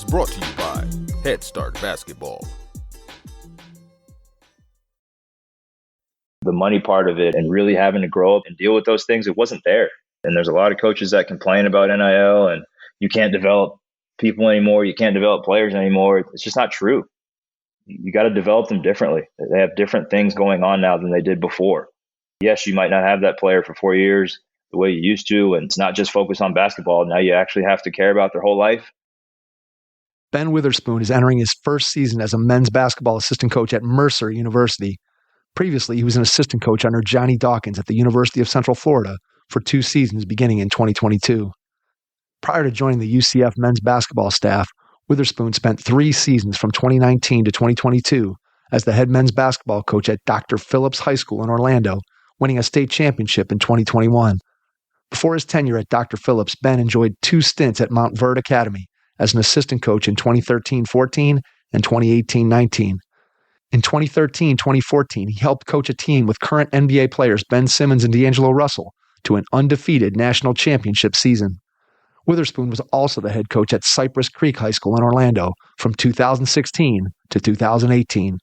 is brought to you by Head Start Basketball. The money part of it and really having to grow up and deal with those things, it wasn't there. And there's a lot of coaches that complain about NIL and you can't develop people anymore. You can't develop players anymore. It's just not true. You got to develop them differently. They have different things going on now than they did before. Yes, you might not have that player for 4 years the way you used to, and it's not just focused on basketball. Now you actually have to care about their whole life. Ben Witherspoon is entering his first season as a men's basketball assistant coach at Mercer University. Previously, he was an assistant coach under Johnny Dawkins at the University of Central Florida for 2 seasons beginning in 2022. Prior to joining the UCF men's basketball staff, Witherspoon spent 3 seasons from 2019 to 2022 as the head men's basketball coach at Dr. Phillips High School in Orlando, winning a state championship in 2021. Before his tenure at Dr. Phillips, Ben enjoyed 2 stints at Montverde Academy as an assistant coach in 2013-14 and 2018-19. In 2013-2014, he helped coach a team with current NBA players Ben Simmons and D'Angelo Russell to an undefeated national championship season. Witherspoon was also the head coach at Cypress Creek High School in Orlando from 2016 to 2018.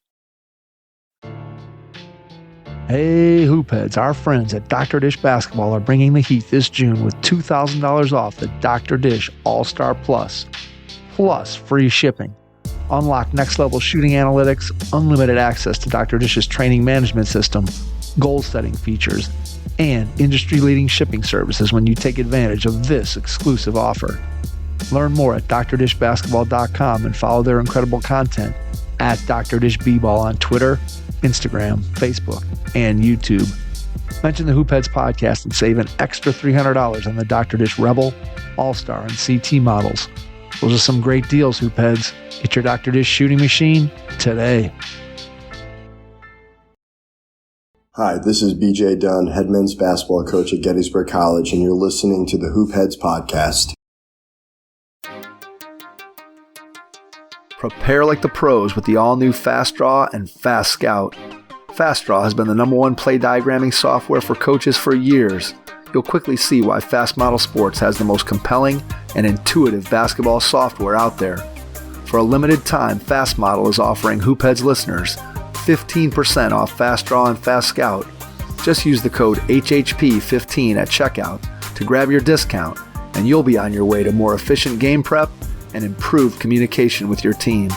Hey, Hoopheads, our friends at Dr. Dish Basketball are bringing the heat this June with $2,000 off the Dr. Dish All-Star Plus free shipping. Unlock next-level shooting analytics, unlimited access to Dr. Dish's training management system, goal-setting features, and industry-leading shipping services when you take advantage of this exclusive offer. Learn more at drdishbasketball.com and follow their incredible content at Dr. Dish B-Ball on Twitter, Instagram, Facebook, and YouTube. Mention the Hoopheads podcast and save an extra $300 on the Dr. Dish Rebel, All-Star, and CT models. Those are some great deals, Hoopheads. Get your Dr. Dish shooting machine today. Hi, this is BJ Dunn, head men's basketball coach at Gettysburg College, and you're listening to the Hoopheads podcast. Prepare like the pros with the all-new Fast Draw and Fast Scout. Fast Draw has been the #1 play diagramming software for coaches for years. You'll quickly see why Fast Model Sports has the most compelling and intuitive basketball software out there. For a limited time, Fast Model is offering Hoopheads listeners 15% off Fast Draw and Fast Scout. Just use the code HHP15 at checkout to grab your discount, and you'll be on your way to more efficient game prep and improved communication with your team.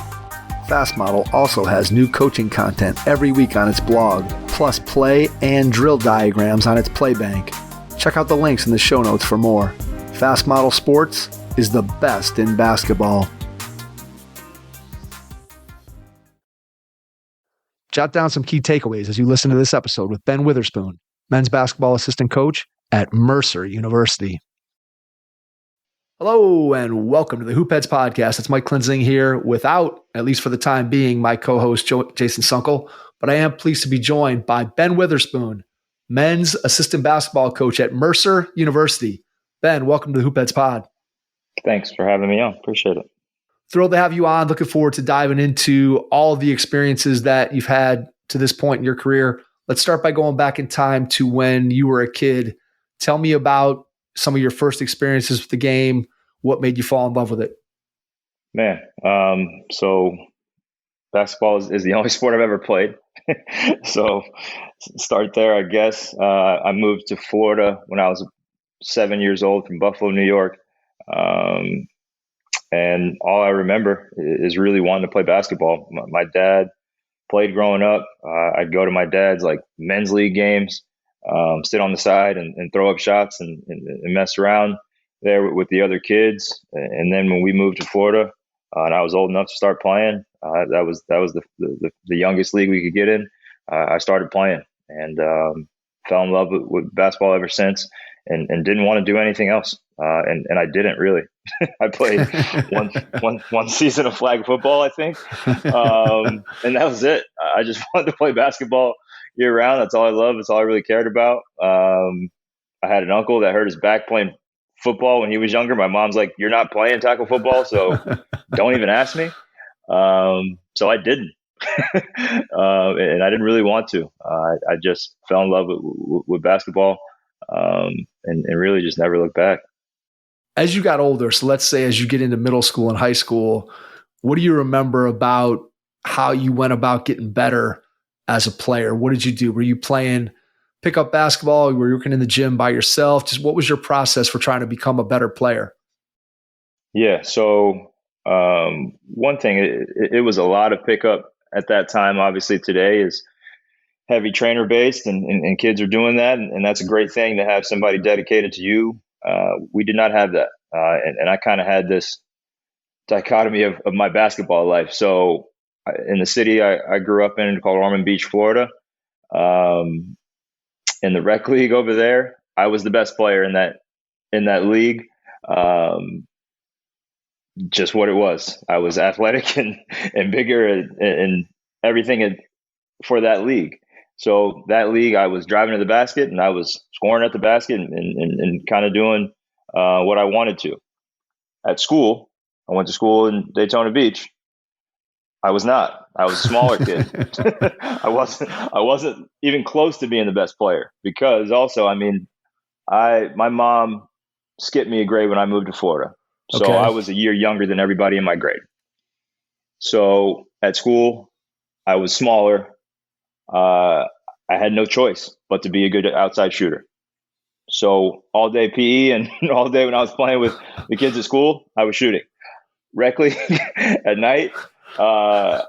Fast Model also has new coaching content every week on its blog, plus play and drill diagrams on its play bank. Check out the links in the show notes for more. Fast Model Sports is the best in basketball. Jot down some key takeaways as you listen to this episode with Ben Witherspoon, men's basketball assistant coach at Mercer University. Hello and welcome to the Hoopheads podcast. It's Mike Klinzing here without, at least for the time being, my co-host Jason Sunkel, but I am pleased to be joined by Ben Witherspoon, men's assistant basketball coach at Mercer University. Ben, welcome to the Hoopheads pod. Thanks for having me on. Appreciate it. Thrilled to have you on. Looking forward to diving into all of the experiences that you've had to this point in your career. Let's start by going back in time to when you were a kid. Tell me about some of your first experiences with the game. What made you fall in love with it? Man, so basketball is the only sport I've ever played. So start there, I guess. I moved to Florida when I was 7 years old from Buffalo, New York. And all I remember is really wanting to play basketball. My dad played growing up. I'd go to my dad's like men's league games, sit on the side and throw up shots and mess around there with the other kids. And then when we moved to Florida and I was old enough to start playing, that was the youngest league we could get in. I started playing and fell in love with basketball ever since and didn't want to do anything else. And I didn't really. I played one season of flag football, I think. And that was it. I just wanted to play basketball year round. That's all I loved. That's all I really cared about. I had an uncle that hurt his back playing football when he was younger. My mom's like, "You're not playing tackle football, so don't even ask me." So I didn't. And I didn't really want to. I just fell in love with basketball and really just never looked back. As you got older, so let's say as you get into middle school and high school, what do you remember about how you went about getting better as a player? What did you do? Were you playing pickup basketball? Were you working in the gym by yourself? Just what was your process for trying to become a better player? Yeah. So one thing, it was a lot of pickup at that time. Obviously, today is heavy trainer based, and kids are doing that, and that's a great thing to have somebody dedicated to you. We did not have that, and I kind of had this dichotomy of my basketball life. So in the city I grew up in called Ormond Beach, Florida, in the rec league over there, I was the best player in that league. Just what it was. I was athletic and bigger and everything for that league. So that league, I was driving to the basket and I was scoring at the basket and kind of doing what I wanted to. At school, I went to school in Daytona Beach. I was not. I was a smaller kid. I wasn't even close to being the best player because also, I mean, my mom skipped me a grade when I moved to Florida. So Okay. I was a year younger than everybody in my grade. So at school, I was smaller. I had no choice but to be a good outside shooter. So all day PE and all day when I was playing with the kids at school, I was shooting. Rec league at night, I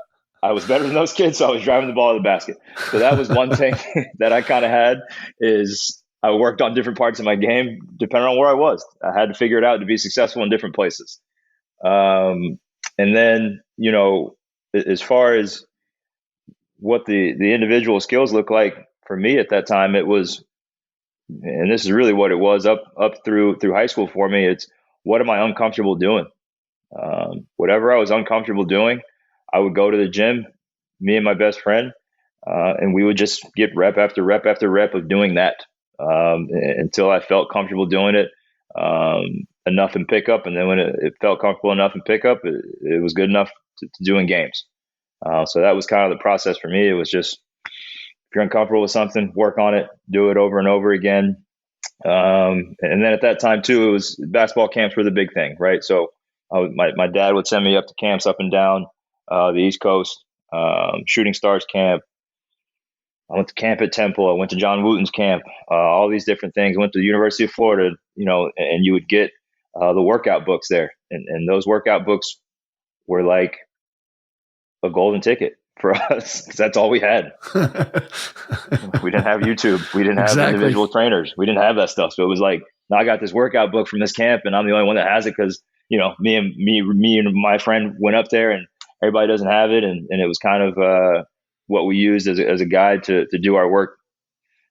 was better than those kids, so I was driving the ball to the basket. So that was one thing that I kind of had is I worked on different parts of my game depending on where I was. I had to figure it out to be successful in different places. And then, as far as what the individual skills look like for me at that time, it was, and this is really what it was up through high school for me. It's what am I uncomfortable doing? Whatever I was uncomfortable doing, I would go to the gym, me and my best friend, and we would just get rep after rep after rep of doing that until I felt comfortable doing it enough in pickup. And then when it felt comfortable enough in pickup, it was good enough to do in games. So that was kind of the process for me. It was just, if you're uncomfortable with something, work on it, do it over and over again. And then at that time too, it was basketball camps were the big thing, right? So my dad would send me up to camps up and down the East Coast, Shooting Stars camp. I went to camp at Temple. I went to John Wooten's camp, all these different things. I went to the University of Florida, and you would get the workout books there. And those workout books were like a golden ticket for us because that's all we had. We didn't have YouTube. We didn't have individual trainers. We didn't have that stuff. So it was like, now I got this workout book from this camp and I'm the only one that has it because, me and my friend went up there and everybody doesn't have it. And it was kind of what we used as a guide to do our work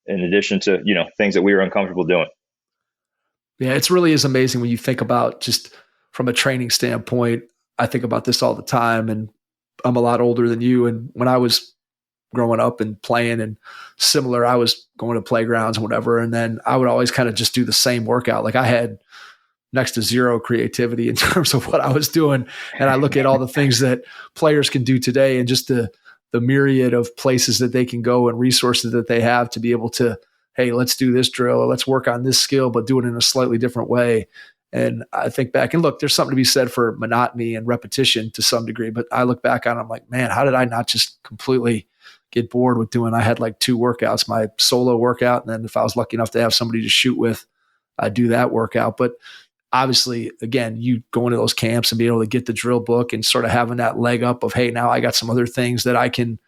in addition to, things that we were uncomfortable doing. Yeah, it really is amazing when you think about just from a training standpoint. I think about this all the time, and I'm a lot older than you. And when I was growing up and playing and similar, I was going to playgrounds and whatever. And then I would always kind of just do the same workout. Like I had next to zero creativity in terms of what I was doing. And I look at all the things that players can do today and just the myriad of places that they can go and resources that they have to be able to, hey, let's do this drill or let's work on this skill, but do it in a slightly different way. And I think back and look, there's something to be said for monotony and repetition to some degree, but I look back on it, I'm like, man, how did I not just completely get bored with doing? I had like 2 workouts, my solo workout. And then if I was lucky enough to have somebody to shoot with, I'd do that workout. But obviously, again, you going to those camps and being able to get the drill book and sort of having that leg up of, hey, now I got some other things that I can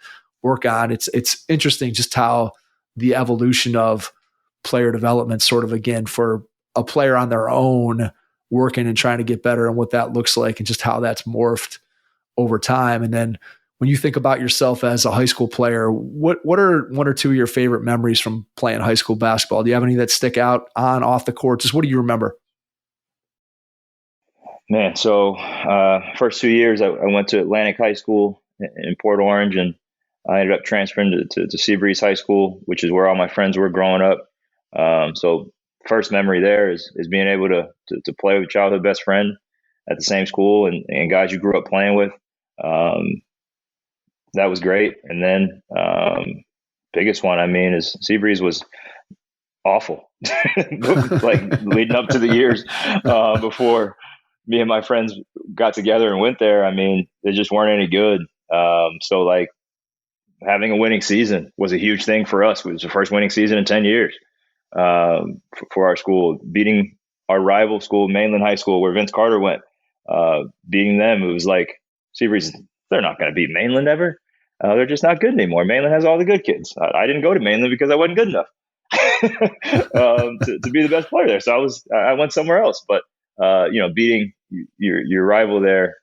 work on. It's interesting just how the evolution of player development sort of, again, for a player on their own working and trying to get better and what that looks like and just how that's morphed over time. And then when you think about yourself as a high school player, what are 1 or 2 of your favorite memories from playing high school basketball? Do you have any that stick out on, off the court? Just what do you remember? Man, so first 2 years I went to Atlantic High School in Port Orange, and I ended up transferring to Seabreeze High School, which is where all my friends were growing up. So first memory there is being able to play with a childhood best friend at the same school and guys you grew up playing with. That was great. And then biggest one, is Seabreeze was awful. like leading up to the years before me and my friends got together and went there. I mean, they just weren't any good. So like having a winning season was a huge thing for us. It was the first winning season in 10 years for our school, beating our rival school, Mainland High School, where Vince Carter went, beating them. It was like, they're not going to beat Mainland ever. They're just not good anymore. Mainland has all the good kids. I didn't go to Mainland because I wasn't good enough to be the best player there. So I went somewhere else. But beating your rival there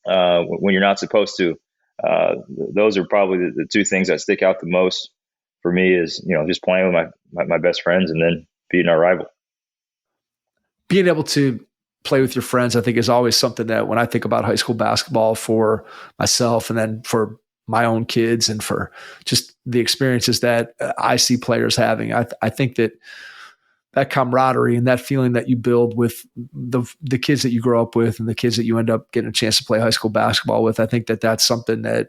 when you're not supposed to, those are probably the two things that stick out the most for me. Is just playing with my best friends and then beating our rival. Being able to play with your friends, I think, is always something that when I think about high school basketball for myself and then for my own kids and for just the experiences that I see players having, I think that camaraderie and that feeling that you build with the kids that you grow up with and the kids that you end up getting a chance to play high school basketball with, I think that that's something that,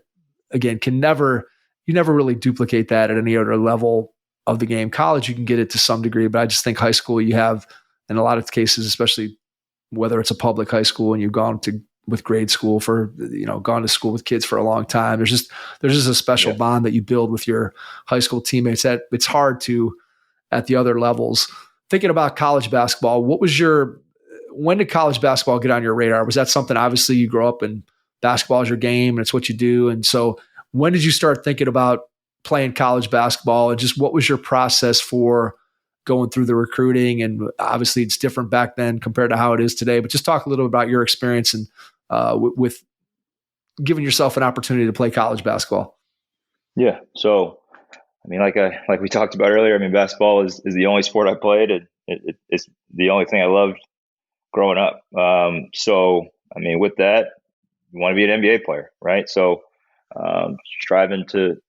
again, you never really duplicate that at any other level of the game. College, you can get it to some degree, but I just think high school, you have, in a lot of cases, especially whether it's a public high school and you've gone with grade school gone to school with kids for a long time, there's just a special bond that you build with your high school teammates that it's hard to at the other levels. Thinking about college basketball, when did college basketball get on your radar? Was that something, obviously you grow up and basketball is your game and it's what you do. And so when did you start thinking about playing college basketball, and just what was your process for going through the recruiting? And obviously it's different back then compared to how it is today, but just talk a little about your experience and with giving yourself an opportunity to play college basketball. Yeah. So, I mean, like we talked about earlier, I mean, basketball is the only sport I played. It's the only thing I loved growing up. So, I mean, with that, you want to be an NBA player, right? So, striving to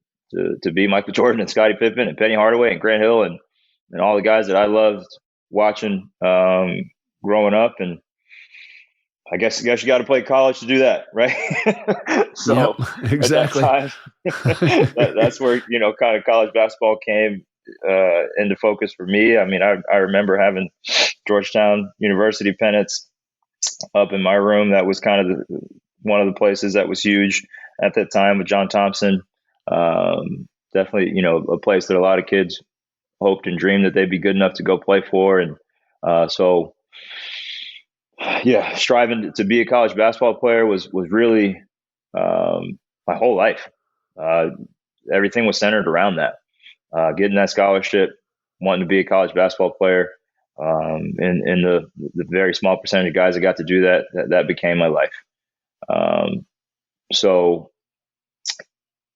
be Michael Jordan and Scottie Pippen and Penny Hardaway and Grant Hill and all the guys that I loved watching growing up. And I guess you got to play college to do that, right? So exactly. At that time, that's where kind of college basketball came into focus for me. I mean, I remember having Georgetown University pennants up in my room. That was kind of one of the places that was huge at that time with John Thompson. Definitely, a place that a lot of kids hoped and dreamed that they'd be good enough to go play for. And striving to be a college basketball player was really my whole life. Everything was centered around that. Getting that scholarship, wanting to be a college basketball player, and the very small percentage of guys that got to do that became my life. So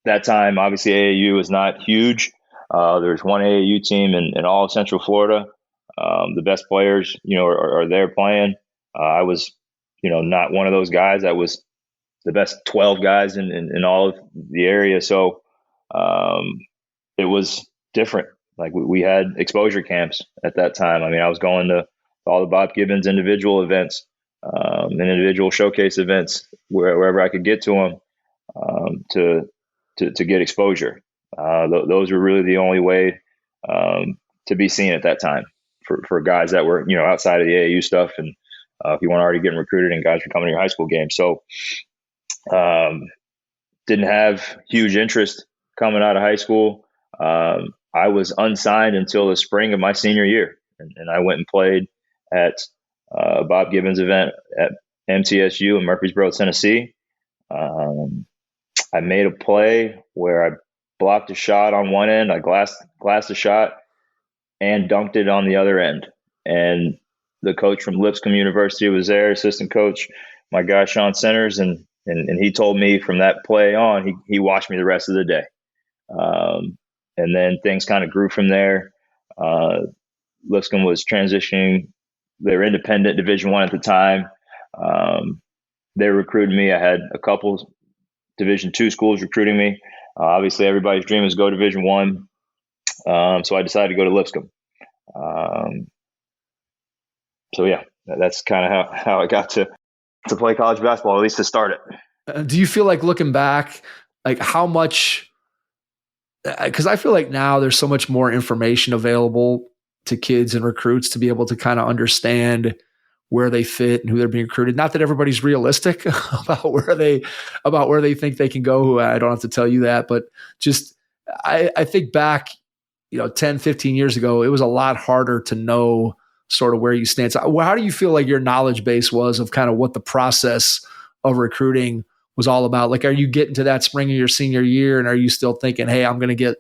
that time, obviously AAU was not huge. There was one AAU team in all of Central Florida. The best players, are there playing. I was, not one of those guys. I was the best 12 guys in all of the area. So it was different. Like we had exposure camps at that time. I mean, I was going to all the Bob Gibbons individual events and individual showcase events wherever I could get to them to get exposure. Those were really the only way to be seen at that time for guys that were, outside of the AAU stuff. And if you weren't already getting recruited and guys were coming to your high school game. So didn't have huge interest coming out of high school. I was unsigned until the spring of my senior year. And I went and played at a Bob Gibbons event at MTSU in Murfreesboro, Tennessee. I made a play where I blocked a shot on one end, I glassed a shot and dunked it on the other end. And the coach from Lipscomb University was there, assistant coach, my guy Sean Centers, and he told me from that play on, he watched me the rest of the day. And then things kind of grew from there. Lipscomb was transitioning; they were independent, Division I at the time. They recruited me. I had a couple Division II schools recruiting me. Obviously, everybody's dream is go Division I. So I decided to go to Lipscomb. So yeah, that's kind of how I got to play college basketball, at least to start it. Do you feel like, looking back, like how much? Because I feel like now there's so much more information available to kids and recruits to be able to kind of understand where they fit and who they're being recruited. Not that everybody's realistic about where they think they can go. I don't have to tell you that, but just I think back, 10, 15 years ago, it was a lot harder to know sort of where you stand. So how do you feel like your knowledge base was of kind of what the process of recruiting was all about? Like, are you getting to that spring of your senior year and are you still thinking, hey, I'm going to get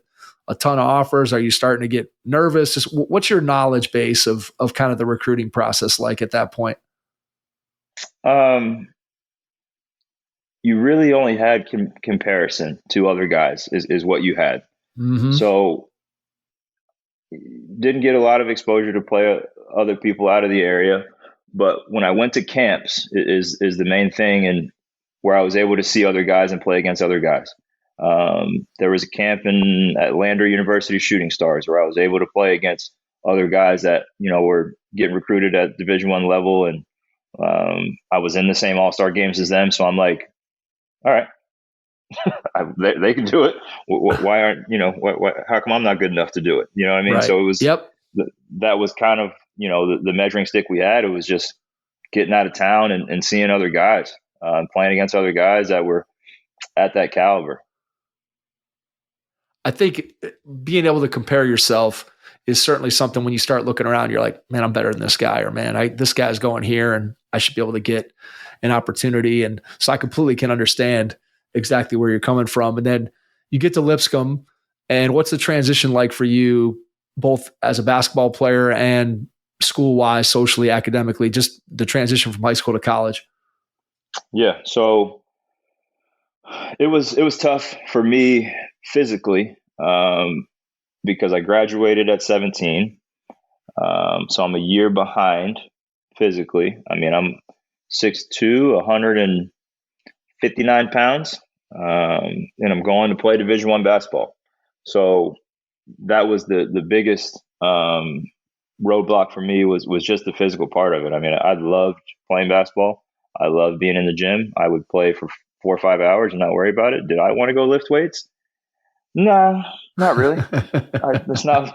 a ton of offers? Are you starting to get nervous? Just what's your knowledge base of kind of the recruiting process like at that point? You really only had comparison to other guys is what you had. Mm-hmm. So didn't get a lot of exposure to play other people out of the area. But when I went to camps is the main thing, and where I was able to see other guys and play against other guys. There was a camp at Lander University Shooting Stars where I was able to play against other guys that, were getting recruited at Division I level. And I was in the same all-star games as them. So I'm like, all right, they can do it. Why aren't, how come I'm not good enough to do it? You know what I mean? Right. So it was, yep. That was kind of, the measuring stick we had. It was just getting out of town and seeing other guys, playing against other guys that were at that caliber. I think being able to compare yourself is certainly something. When you start looking around, you're like, man, I'm better than this guy, or man, this guy's going here and I should be able to get an opportunity. And so I completely can understand exactly where you're coming from. And then you get to Lipscomb, and what's the transition like for you, both as a basketball player and school-wise, socially, academically, just the transition from high school to college? Yeah. So it was tough for me physically, because I graduated at 17. So I'm a year behind physically. I mean, I'm 6'2", 159 pounds, and I'm going to play Division I basketball. So that was the biggest roadblock for me was just the physical part of it. I mean, I loved playing basketball. I loved being in the gym. I would play for 4 or 5 hours and not worry about it. Did I want to go lift weights? No, not really. That's not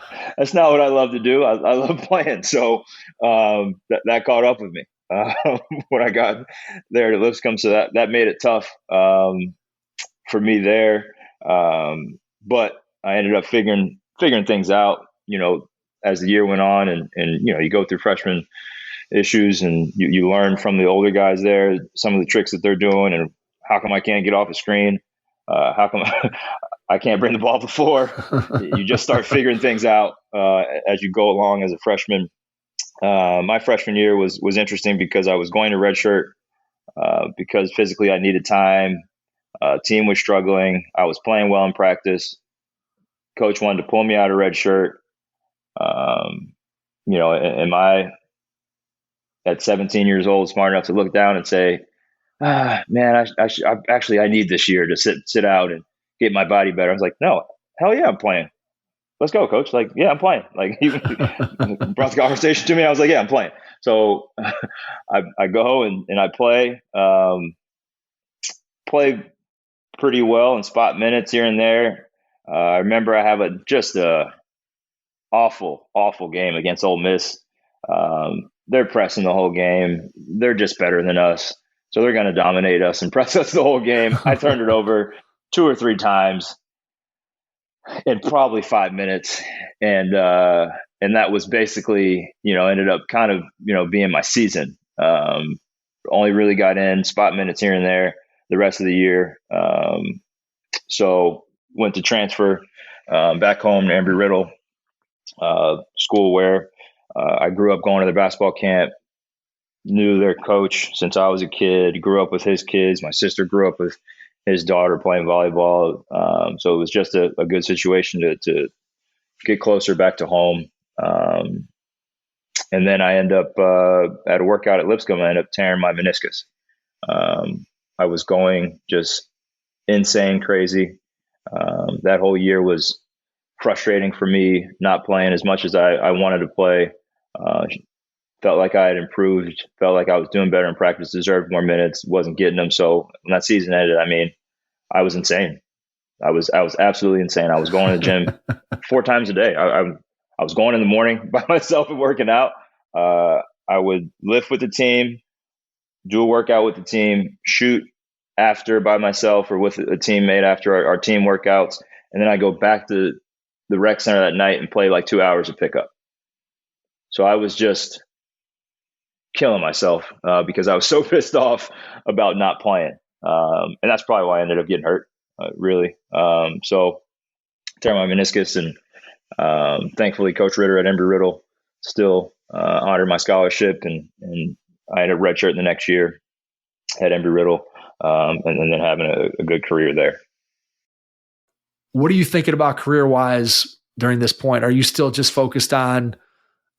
what I love to do. I love playing. So that caught up with me when I got there to Lipscomb. So that made it tough for me there. But I ended up figuring things out, as the year went on, and you go through freshman issues and you learn from the older guys there, some of the tricks that they're doing, and how come I can't get off a screen? How come I can't bring the ball to the floor? You just start figuring things out as you go along as a freshman. My freshman year was interesting because I was going to redshirt because physically I needed time. Team was struggling. I was playing well in practice. Coach wanted to pull me out of redshirt. Am I at 17 years old smart enough to look down and say, man, I need this year to sit out and get my body better? I was like, no, hell yeah, I'm playing. Let's go, coach. Like, yeah, I'm playing. Like, you brought the conversation to me. I was like, yeah, I'm playing. So I go and I play pretty well in spot minutes here and there. I remember I have just a awful game against Ole Miss. They're pressing the whole game. They're just better than us. So they're going to dominate us and press us the whole game. I turned it over 2 or 3 times in probably 5 minutes. And that was basically, ended up kind of, being my season. Only really got in spot minutes here and there the rest of the year. So went to transfer back home to Embry-Riddle School, where I grew up going to their basketball camp, knew their coach since I was a kid, grew up with his kids. My sister grew up with his daughter playing volleyball. So it was just a good situation to get closer back to home. And then I end up at a workout at Lipscomb, I end up tearing my meniscus. I was going just insane crazy. That whole year was frustrating for me, not playing as much as I wanted to play. Felt like I had improved, felt like I was doing better in practice, deserved more minutes, wasn't getting them. So when that season ended, I mean, I was insane. I was absolutely insane. I was going to the gym 4 times a day. I I was going in the morning by myself and working out. I would lift with the team, do a workout with the team, shoot after by myself or with a teammate after our team workouts. And then I go back to the rec center that night and play like 2 hours of pickup. So I was just killing myself because I was so pissed off about not playing. And that's probably why I ended up getting hurt, really. So tear my meniscus, and thankfully Coach Ritter at Embry-Riddle still honored my scholarship, and I ended up redshirting the next year at Embry-Riddle, and then having a good career there. What are you thinking about career-wise during this point? Are you still just focused on,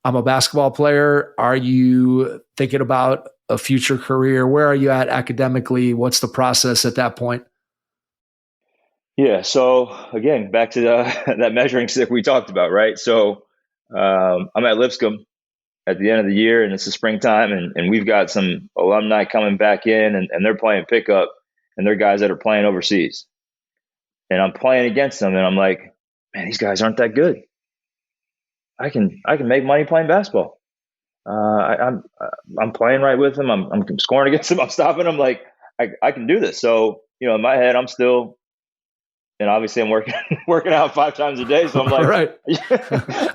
I'm a basketball player? Are you thinking about a future career? Where are you at academically? What's the process at that point? Yeah. So again, back to that measuring stick we talked about, right? So I'm at Lipscomb at the end of the year, and it's the springtime, and we've got some alumni coming back in, and they're playing pickup, and they're guys that are playing overseas. And I'm playing against them, and I'm like, man, these guys aren't that good. I can make money playing basketball. I'm playing right with them. I'm scoring against them. I'm stopping them. Like I can do this. So in my head, I'm still, and obviously I'm working out 5 times a day. So I'm like, right.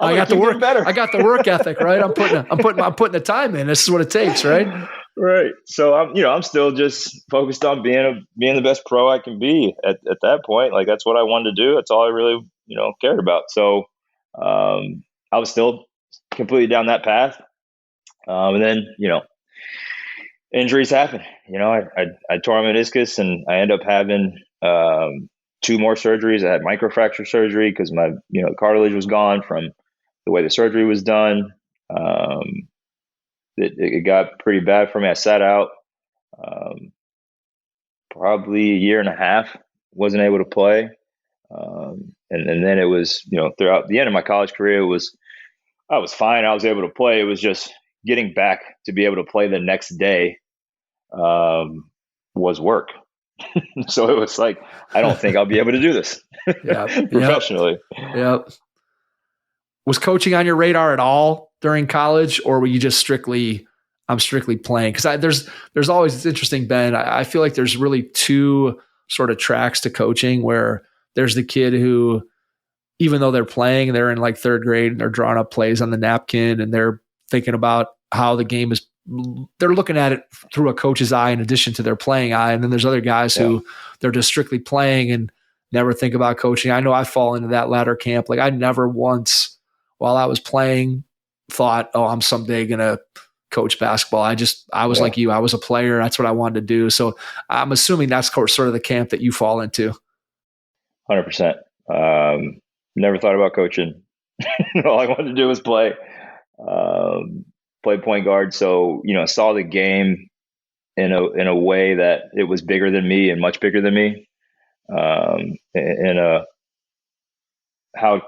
I got the work better. I got the work ethic, right? I'm putting the time in. This is what it takes, right? Right. So I'm still just focused on being the best pro I can be at that point. Like that's what I wanted to do. That's all I really, cared about. So, I was still completely down that path. And then, injuries happen. I tore my meniscus, and I ended up having 2 more surgeries. I had microfracture surgery because my, cartilage was gone from the way the surgery was done. It got pretty bad for me. I sat out probably a year and a half, wasn't able to play. And then it was, throughout the end of my college career, I was fine. I was able to play. It was just getting back to be able to play the next day was work. So it was like, I don't think I'll be able to do this professionally. Yep. Was coaching on your radar at all during college, or were you just I'm strictly playing? Because there's always, it's interesting, Ben. I feel like there's really 2 sort of tracks to coaching, where there's the kid who, even though they're playing, they're in like 3rd grade and they're drawing up plays on the napkin and they're thinking about how the game is, they're looking at it through a coach's eye in addition to their playing eye. And then there's other guys who they're just strictly playing and never think about coaching. I know I fall into that latter camp. Like I never once, while I was playing, thought, oh, I'm someday going to coach basketball. I was like you. I was a player. That's what I wanted to do. So I'm assuming that's sort of the camp that you fall into. 100%. Never thought about coaching. All I wanted to do was play point guard. So, saw the game in a way that it was bigger than me and much bigger than me. How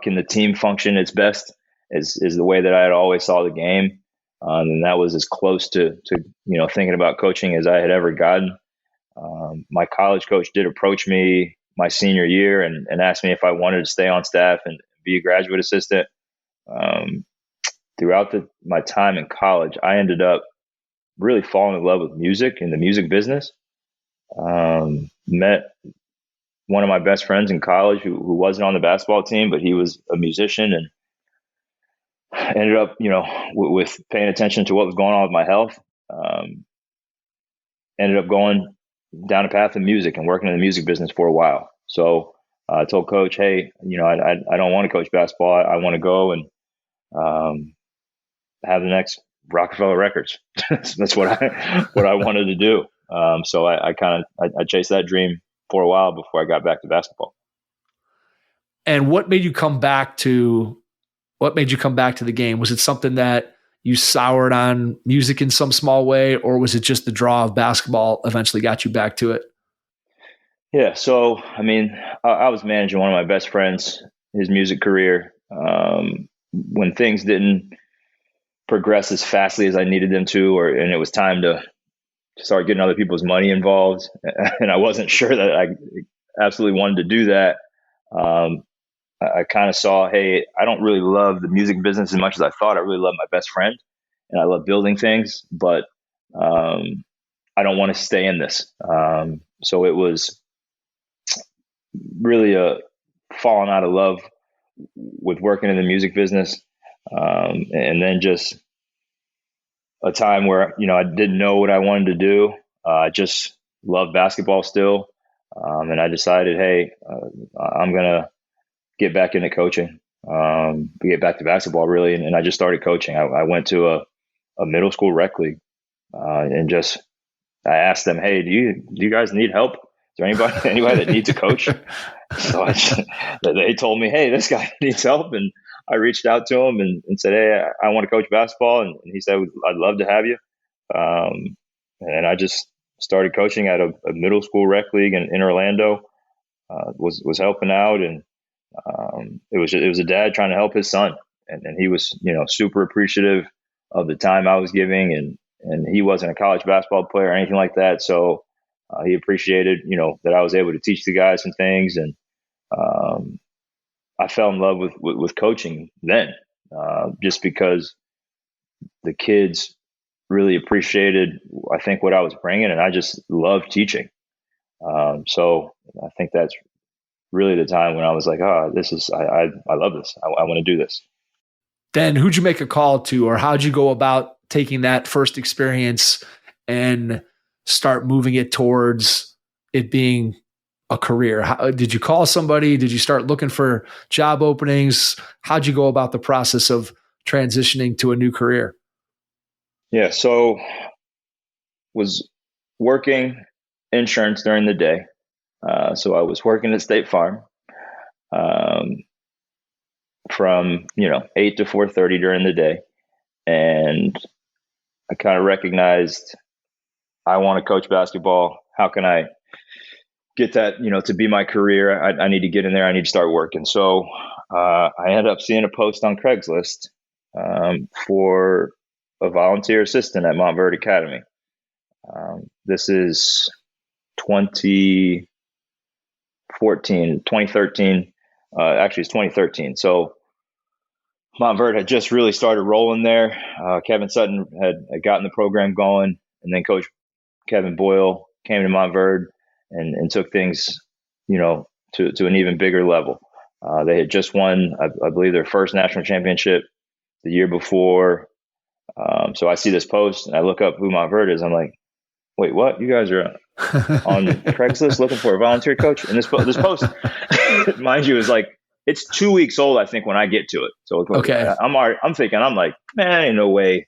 can the team function its best is the way that I had always saw the game. And that was as close to thinking about coaching as I had ever gotten. My college coach did approach me my senior year and asked me if I wanted to stay on staff and be a graduate assistant. Throughout my time in college, I ended up really falling in love with music and the music business. Met one of my best friends in college who wasn't on the basketball team, but he was a musician, and ended up, with paying attention to what was going on with my health. Ended up going down a path of music and working in the music business for a while. So I told coach, hey, I don't want to coach basketball. I want to go and have the next Rockefeller Records. That's what I wanted to do. So I chased that dream for a while before I got back to basketball. And what made you come back to the game? Was it something that you soured on music in some small way, or was it just the draw of basketball eventually got you back to it? Yeah. So, I was managing one of my best friends, his music career. When things didn't progress as fastly as I needed them to, and it was time to start getting other people's money involved, and I wasn't sure that I absolutely wanted to do that. I kind of saw, hey, I don't really love the music business as much as I thought. I really love my best friend, and I love building things, but I don't want to stay in this. So it was really a falling out of love with working in the music business, and then just a time where I didn't know what I wanted to do. I just loved basketball still, and I decided, hey, I'm gonna get back into coaching, get back to basketball really, and I just started coaching. I went to a middle school rec league, and just I asked them, hey, do you guys need help? Is there anybody that needs a coach? So they told me, hey, this guy needs help, and I reached out to him and said, hey, I want to coach basketball, and he said, I'd love to have you. And I just started coaching at a middle school rec league in Orlando. Was helping out, and it was a dad trying to help his son, and he was super appreciative of the time I was giving, and he wasn't a college basketball player or anything like that, so he appreciated that I was able to teach the guys some things, and I fell in love with coaching then, just because the kids really appreciated, I think, what I was bringing, and I just loved teaching. So I think that's really the time when I was like, I love this. I want to do this. Then who'd you make a call to, or how'd you go about taking that first experience and start moving it towards it being a career? Did you call somebody? Did you start looking for job openings? How'd you go about the process of transitioning to a new career? Yeah, so was working insurance during the day. So I was working at State Farm from 8 to 4:30 during the day, and I kind of recognized I want to coach basketball. How can I get that to be my career? I need to get in there. I need to start working. So I ended up seeing a post on Craigslist for a volunteer assistant at Montverde Academy. This is 2013. Actually, it's 2013. So Montverde had just really started rolling there. Kevin Sutton had gotten the program going, and then Coach Kevin Boyle came to Montverde and took things, to an even bigger level. They had just won, I believe, their first national championship the year before. So I see this post and I look up who Montverde is. I'm like, wait, what? You guys are on Craigslist looking for a volunteer coach? And this post, mind you, is like, it's 2 weeks old, I think, when I get to it. So okay. I'm thinking, man, ain't no way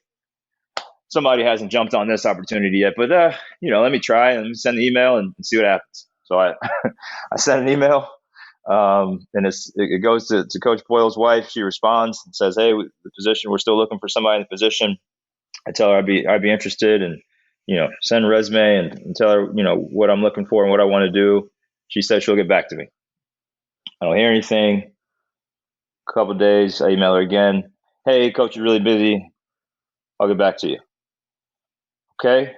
somebody hasn't jumped on this opportunity yet. But let me try and send the email and see what happens. So I sent an email, and it goes to Coach Boyle's wife. She responds and says, "Hey, the position, we're still looking for somebody in the position." I tell her I'd be interested, and send a resume and tell her what I'm looking for and what I want to do. She said she'll get back to me. I don't hear anything. A couple of days, I email her again. Hey, coach is really busy. I'll get back to you. Okay.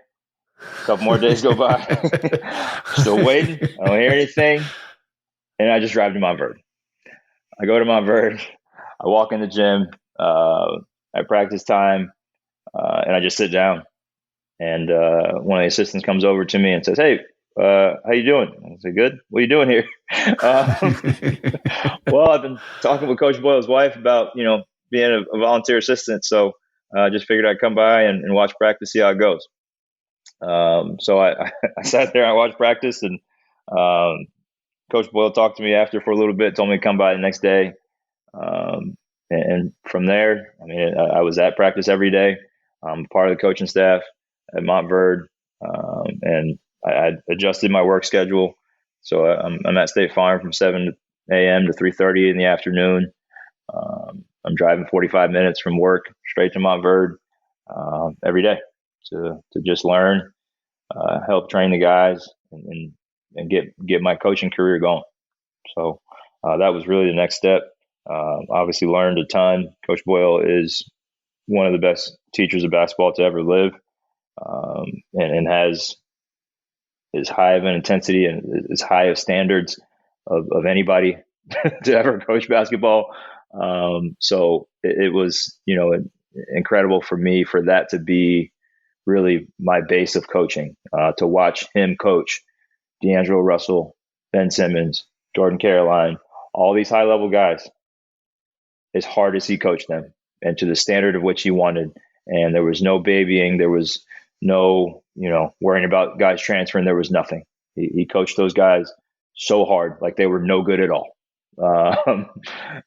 A couple more days go by. Still waiting. I don't hear anything. And I just drive to Montverde. I go to Montverde. I walk in the gym at practice time, and I just sit down. And one of the assistants comes over to me and says, "Hey, how you doing?" I said, "Good. What are you doing here?" Well, I've been talking with Coach Boyle's wife about being a volunteer assistant, so I just figured I'd come by and watch practice, see how it goes. So I sat there, I watched practice, and Coach Boyle talked to me after for a little bit, told me to come by the next day. And from there, I was at practice every day. I'm part of the coaching staff at Montverde, and I adjusted my work schedule. So I'm at State Farm from 7 a.m. to 3:30 in the afternoon. I'm driving 45 minutes from work straight to Montverde every day to just learn, help train the guys, and get my coaching career going. So that was really the next step. Obviously learned a ton. Coach Boyle is one of the best teachers of basketball to ever live, and has as high of an intensity and as high of standards of anybody to ever coach basketball. So it was, incredible for me for that to be really my base of coaching, to watch him coach D'Angelo Russell, Ben Simmons, Jordan Caroline, all these high level guys, as hard as he coached them and to the standard of which he wanted. And there was no babying. There was no, worrying about guys transferring. There was nothing. He coached those guys so hard, like they were no good at all.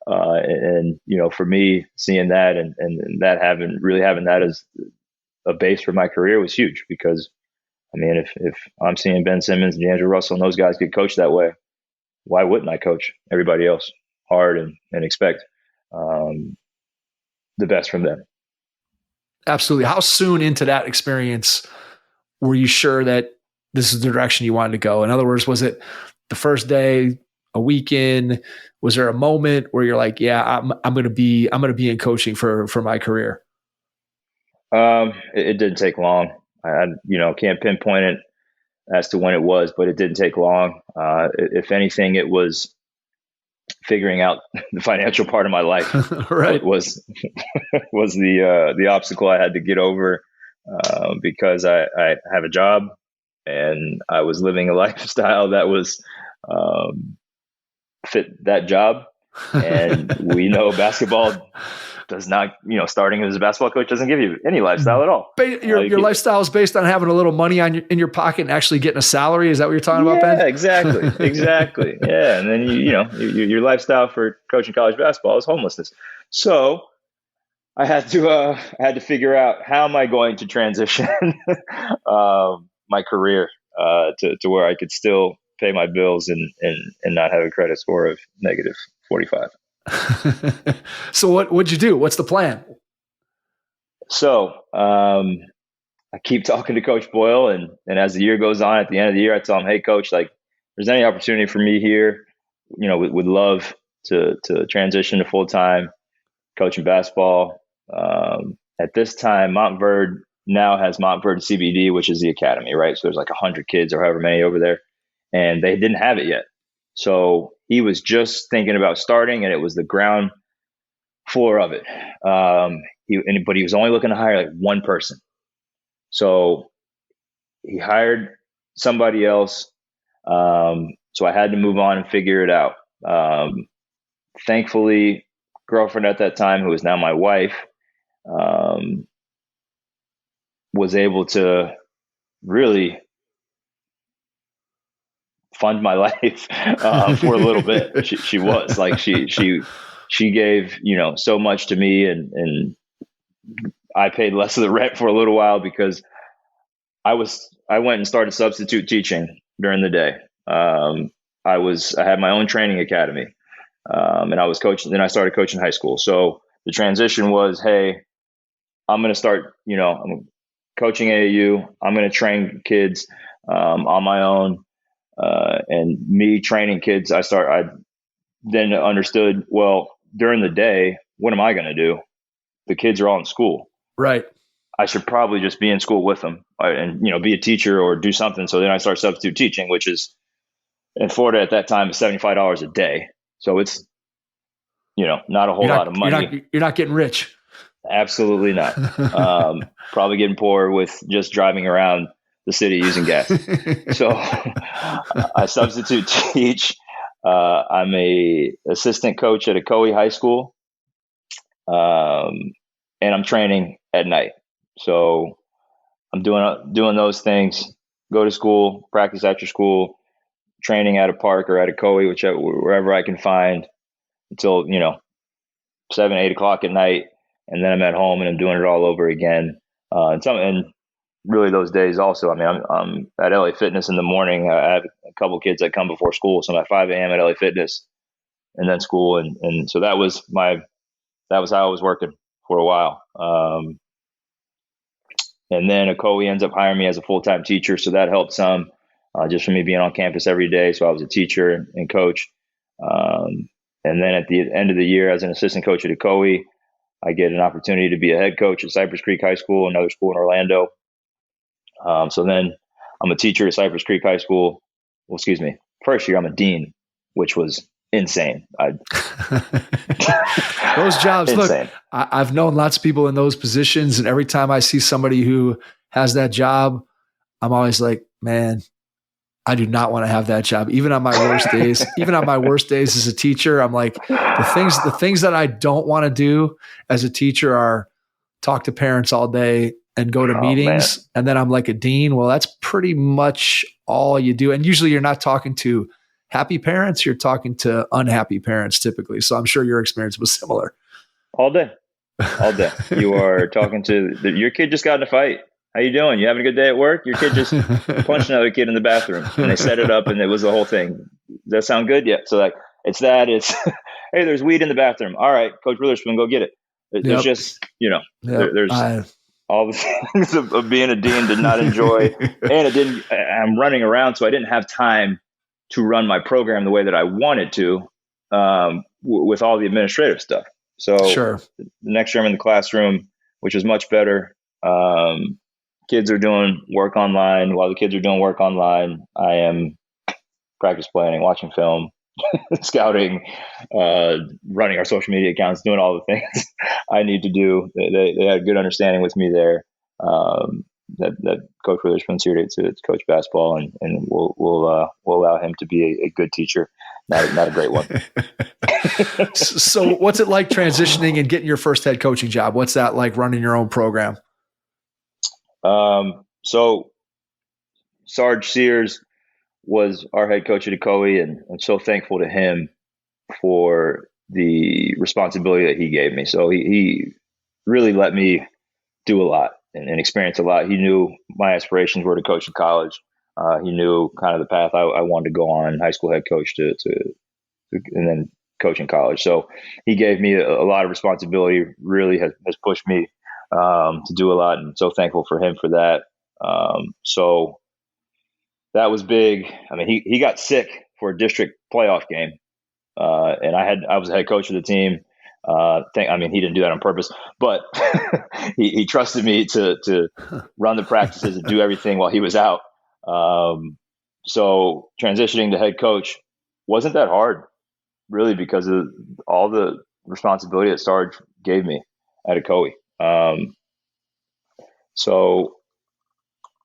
And for me, seeing that and that having that as a base for my career was huge, because I mean, if I'm seeing Ben Simmons and D'Angelo Russell and those guys get coached that way, why wouldn't I coach everybody else hard and expect the best from them? Absolutely. How soon into that experience were you sure that this is the direction you wanted to go? In other words, was it the first day, a weekend? Was there a moment where you're like, yeah, I'm going to be in coaching for my career? It didn't take long. I can't pinpoint it as to when it was, but it didn't take long. If anything, it was figuring out the financial part of my life. Right. was the obstacle I had to get over, because I have a job and I was living a lifestyle that was fit that job. And we know basketball does not, starting as a basketball coach doesn't give you any lifestyle at all. Your lifestyle is based on having a little money in your pocket and actually getting a salary. Is that what you're talking about, Ben? Yeah, exactly. Yeah. And then, your lifestyle for coaching college basketball is homelessness. So I had to figure out, how am I going to transition my career to where I could still pay my bills and not have a credit score of negative 45. So what'd you do? What's the plan? So I keep talking to Coach Boyle, and as the year goes on, at the end of the year, I tell him, hey, Coach, like, if there's any opportunity for me here, would love to transition to full-time coaching basketball. At this time, Montverde now has Montverde CBD, which is the academy, right? So there's like 100 kids or however many over there, and they didn't have it yet. So he was just thinking about starting, and it was the ground floor of it. But he was only looking to hire like one person. So he hired somebody else. So I had to move on and figure it out. Thankfully, girlfriend at that time, who is now my wife, was able to really fund my life for a little bit. She was like, she gave, so much to me, and I paid less of the rent for a little while, because I went and started substitute teaching during the day. I had my own training academy, and I was coaching. Then I started coaching high school. So the transition was, hey, I'm going to start, I'm coaching AAU. I'm going to train kids on my own. And me training kids, I then understood, well, during the day, what am I going to do? The kids are all in school. Right. I should probably just be in school with them and, be a teacher or do something. So then I started substitute teaching, which is in Florida at that time, $75 a day. So it's, not a whole lot of money. You're not getting rich. Absolutely not. Probably getting poor with just driving around the city using gas. So I substitute teach. I'm a assistant coach at Ocoee High School. And I'm training at night. So I'm doing those things, go to school, practice after school, training at a park or at Ocoee, wherever I can find, until, 7, 8 o'clock at night. And then I'm at home and I'm doing it all over again. And really those days also, I mean, I'm at LA Fitness in the morning. I have a couple kids that come before school. So I'm at 5 a.m. at LA Fitness and then school. And so that was how I was working for a while. And then Ocoee ends up hiring me as a full-time teacher. So that helped some, just for me being on campus every day. So I was a teacher and coach. And then at the end of the year, as an assistant coach at Ocoee, I get an opportunity to be a head coach at Cypress Creek High School, another school in Orlando. So then I'm a teacher at Cypress Creek High School. Well, excuse me. First year, I'm a dean, which was insane. Those jobs, insane. look, I've known lots of people in those positions, and every time I see somebody who has that job, I'm always like, man, I do not want to have that job. Even on my worst days, as a teacher, I'm like, the things that I don't want to do as a teacher are talk to parents all day and go to meetings. Man. And then I'm like a dean. Well, that's pretty much all you do. And usually you're not talking to happy parents, you're talking to unhappy parents typically. So I'm sure your experience was similar. All day. You are talking to your kid just got in a fight. How you doing? You having a good day at work? Your kid just punched another kid in the bathroom, and they set it up, and it was the whole thing. Does that sound good? Yeah. So it's hey, there's weed in the bathroom. All right, Coach Witherspoon, go get it. There's just, there's all the things of being a dean did not enjoy, and I'm running around, so I didn't have time to run my program the way that I wanted to, with all the administrative stuff. So sure. The next year I'm in the classroom, which was much better. Kids are doing work online. While the kids are doing work online, I am practice planning, watching film, scouting, running our social media accounts, doing all the things I need to do. They had a good understanding with me there. That Coach Witherspoon's here to coach basketball, and we'll allow him to be a good teacher, not a great one. So what's it like transitioning and getting your first head coaching job? What's that like, running your own program? So Sarge Sears was our head coach at Ocoee, and I'm so thankful to him for the responsibility that he gave me. So he really let me do a lot and experience a lot. He knew my aspirations were to coach in college. He knew kind of the path I wanted to go on, high school head coach to and then coach in college. So he gave me a lot of responsibility, really has pushed me to do a lot, and so thankful for him for that. So that was big. I mean, he got sick for a district playoff game, and I was the head coach of the team. He didn't do that on purpose, but he trusted me to run the practices and do everything while he was out. So transitioning to head coach wasn't that hard, really, because of all the responsibility that Sarge gave me at Ocoee.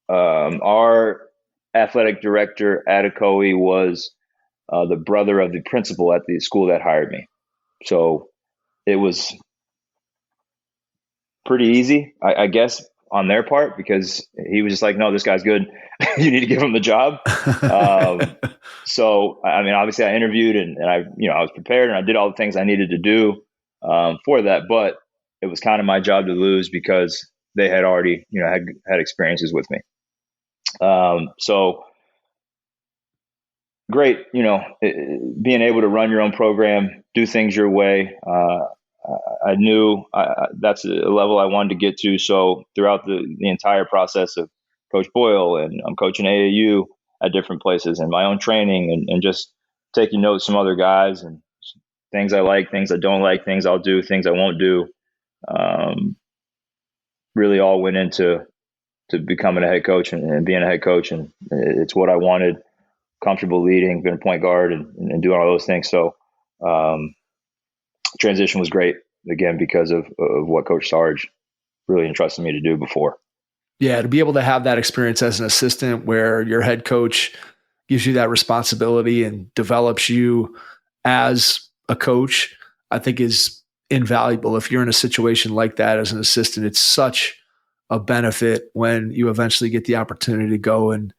Our athletic director at Ocoee was the brother of the principal at the school that hired me. So it was pretty easy, I guess, on their part, because he was just like, no, this guy's good. You need to give him the job. So, I mean, obviously I interviewed and I was prepared and I did all the things I needed to do for that, but it was kind of my job to lose because they had already, had experiences with me. So great, being able to run your own program, do things your way. I knew that's a level I wanted to get to. So throughout the entire process of Coach Boyle, and I'm coaching AAU at different places, and my own training, and just taking notes from other guys, and things I like, things I don't like, things I'll do, things I won't do. Really all went into becoming a head coach and being a head coach. And it's what I wanted, comfortable leading, being a point guard and doing all those things. So transition was great, again, because of what Coach Sarge really entrusted me to do before. Yeah, to be able to have that experience as an assistant where your head coach gives you that responsibility and develops you as a coach, I think is invaluable. If you're in a situation like that as an assistant, it's such a benefit when you eventually get the opportunity to go and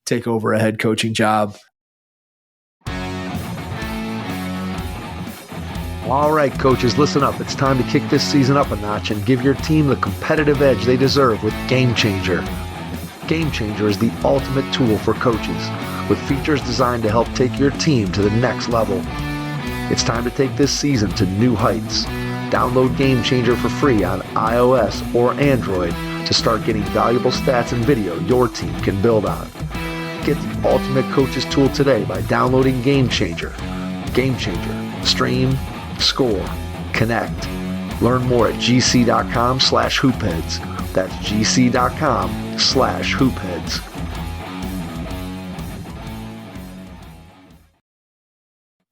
take over a head coaching job. All right, coaches, listen up. It's time to kick this season up a notch and give your team the competitive edge they deserve with Game Changer. Game Changer is the ultimate tool for coaches, with features designed to help take your team to the next level. It's time to take this season to new heights. Download Game Changer for free on iOS or Android to start getting valuable stats and video your team can build on. Get the ultimate coaches tool today by downloading Game Changer. Game Changer. Stream, score, connect. Learn more at gc.com/hoopheads. That's gc.com/hoopheads.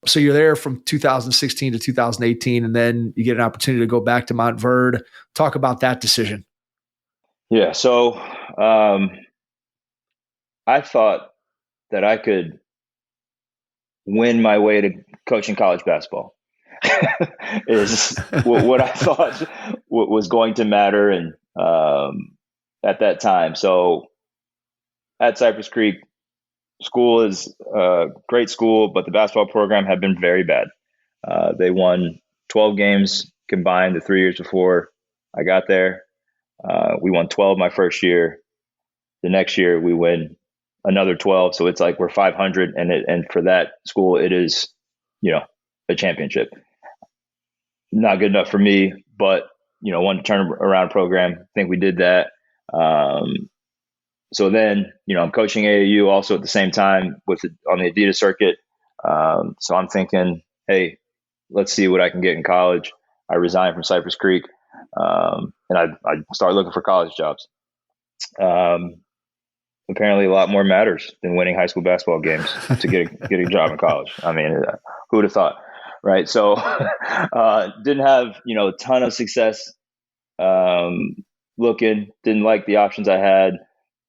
So you're there from 2016 to 2018, and then you get an opportunity to go back to Montverde. Talk about that decision. Yeah. So I thought that I could win my way to coaching college basketball is what I thought was going to matter. And at that time, so at Cypress Creek, school is a great school, but the basketball program had been very bad. They won 12 games combined the 3 years before I got there. We won 12 my first year. The next year we win another 12. So it's like we're 500, and for that school, it is, a championship. Not good enough for me, but, one turnaround program. I think we did that. So then, I'm coaching AAU also at the same time on the Adidas circuit. So I'm thinking, hey, let's see what I can get in college. I resigned from Cypress Creek, and I started looking for college jobs. Apparently, a lot more matters than winning high school basketball games to get a job in college. I mean, who would have thought, right? So didn't have a ton of success looking. Didn't like the options I had.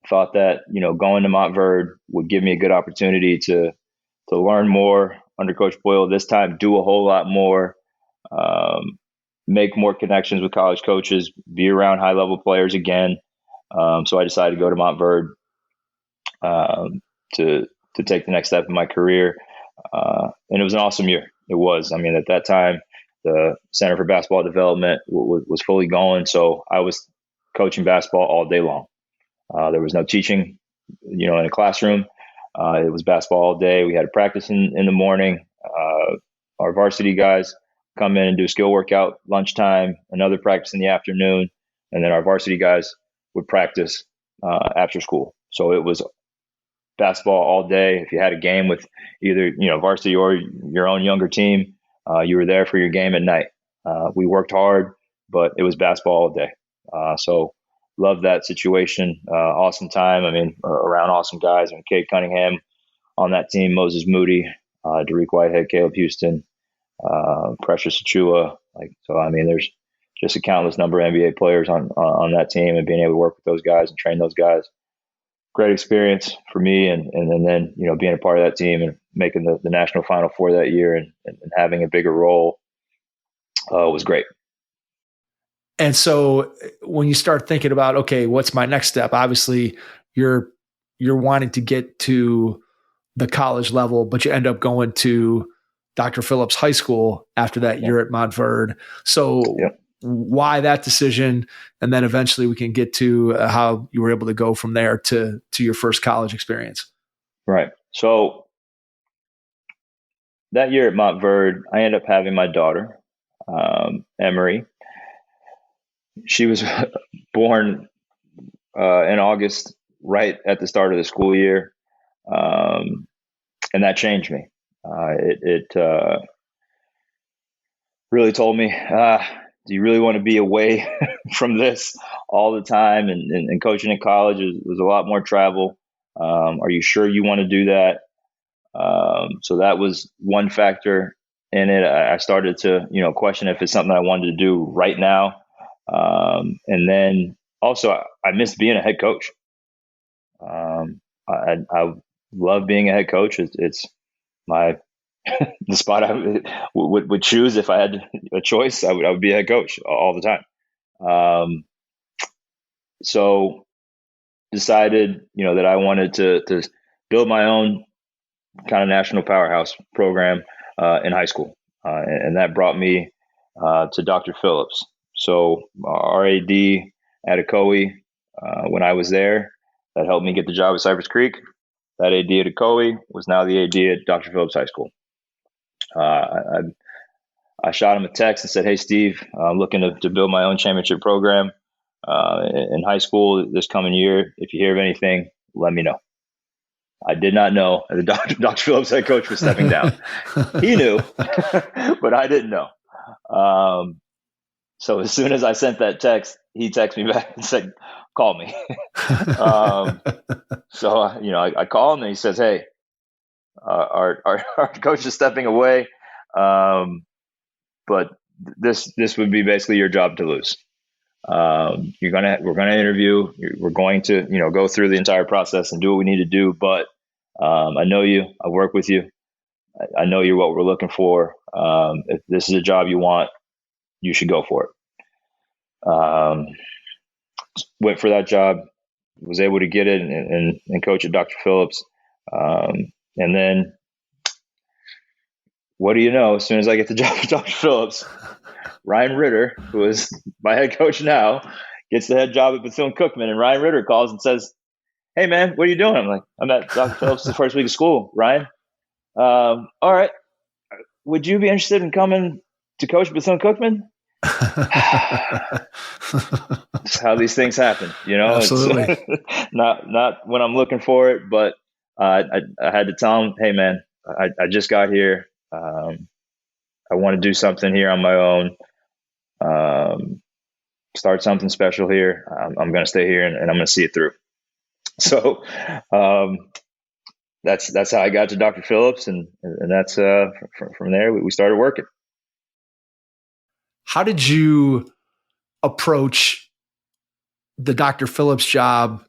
Thought that going to Montverde would give me a good opportunity to learn more under Coach Boyle this time, do a whole lot more, make more connections with college coaches, be around high level players again. So I decided to go to Montverde to take the next step in my career, and it was an awesome year. It was. I mean, at that time, the Center for Basketball Development was fully going, so I was coaching basketball all day long. There was no teaching, in a classroom. It was basketball all day. We had a practice in the morning. Our varsity guys come in and do a skill workout lunchtime, another practice in the afternoon, and then our varsity guys would practice after school. So it was basketball all day. If you had a game with either varsity or your own younger team, you were there for your game at night. We worked hard, but it was basketball all day. So loved that situation. Awesome time. I mean, around awesome guys. And Cade Cunningham on that team, Moses Moody, Derek Whitehead, Caleb Houston, Precious Achua. There's just a countless number of NBA players on that team, and being able to work with those guys and train those guys. Great experience for me, and then being a part of that team and making the national Final Four that year and having a bigger role was great. And so when you start thinking about, okay, what's my next step? Obviously, you're wanting to get to the college level, but you end up going to Dr. Phillips High School after that year at Montverde. So why that decision? And then eventually we can get to how you were able to go from there to your first college experience. Right. So that year at Montverde, I ended up having my daughter, Emery. She was born in August, right at the start of the school year. And that changed me. It really told me, do you really want to be away from this all the time? And coaching in college was a lot more travel. Are you sure you want to do that? So that was one factor in it. I started to, question if it's something I wanted to do right now. And then also I missed being a head coach. I love being a head coach. It's my the spot I would choose if I had a choice. I would be a head coach all the time. So decided, that I wanted to build my own kind of national powerhouse program in high school, and that brought me to Dr. Phillips. So our AD at Ocoee, when I was there, that helped me get the job at Cypress Creek. That AD at Ocoee was now the AD at Dr. Phillips High School. I shot him a text and said, "Hey, Steve, I'm looking to build my own championship program in high school this coming year. If you hear of anything, let me know." I did not know that Dr. Phillips head coach was stepping down. He knew, but I didn't know. So as soon as I sent that text, he texted me back and said, "Call me." So I call him and he says, "Hey, our coach is stepping away. But this would be basically your job to lose. We're gonna interview. We're going to go through the entire process and do what we need to do. But I know you. I work with you. I know you're what we're looking for. If this is a job you want, you should go for it. Went for that job. Was able to get it and coach at Dr. Phillips. And then, what do you know? As soon as I get the job at Dr. Phillips, Ryan Ritter, who is my head coach now, gets the head job at Bethune-Cookman, and Ryan Ritter calls and says, "Hey man, what are you doing?" I'm like, "I'm at Dr. Phillips the first week of school, Ryan. All right. Would you be interested in coming to coach Bethune-Cookman?" That's how these things happen, Absolutely. It's not when I'm looking for it, but I had to tell him, "Hey man, I just got here. I want to do something here on my own. Start something special here. I'm going to stay here and I'm going to see it through." So that's how I got to Dr. Phillips, and that's from there we started working. How did you approach the Dr. Phillips job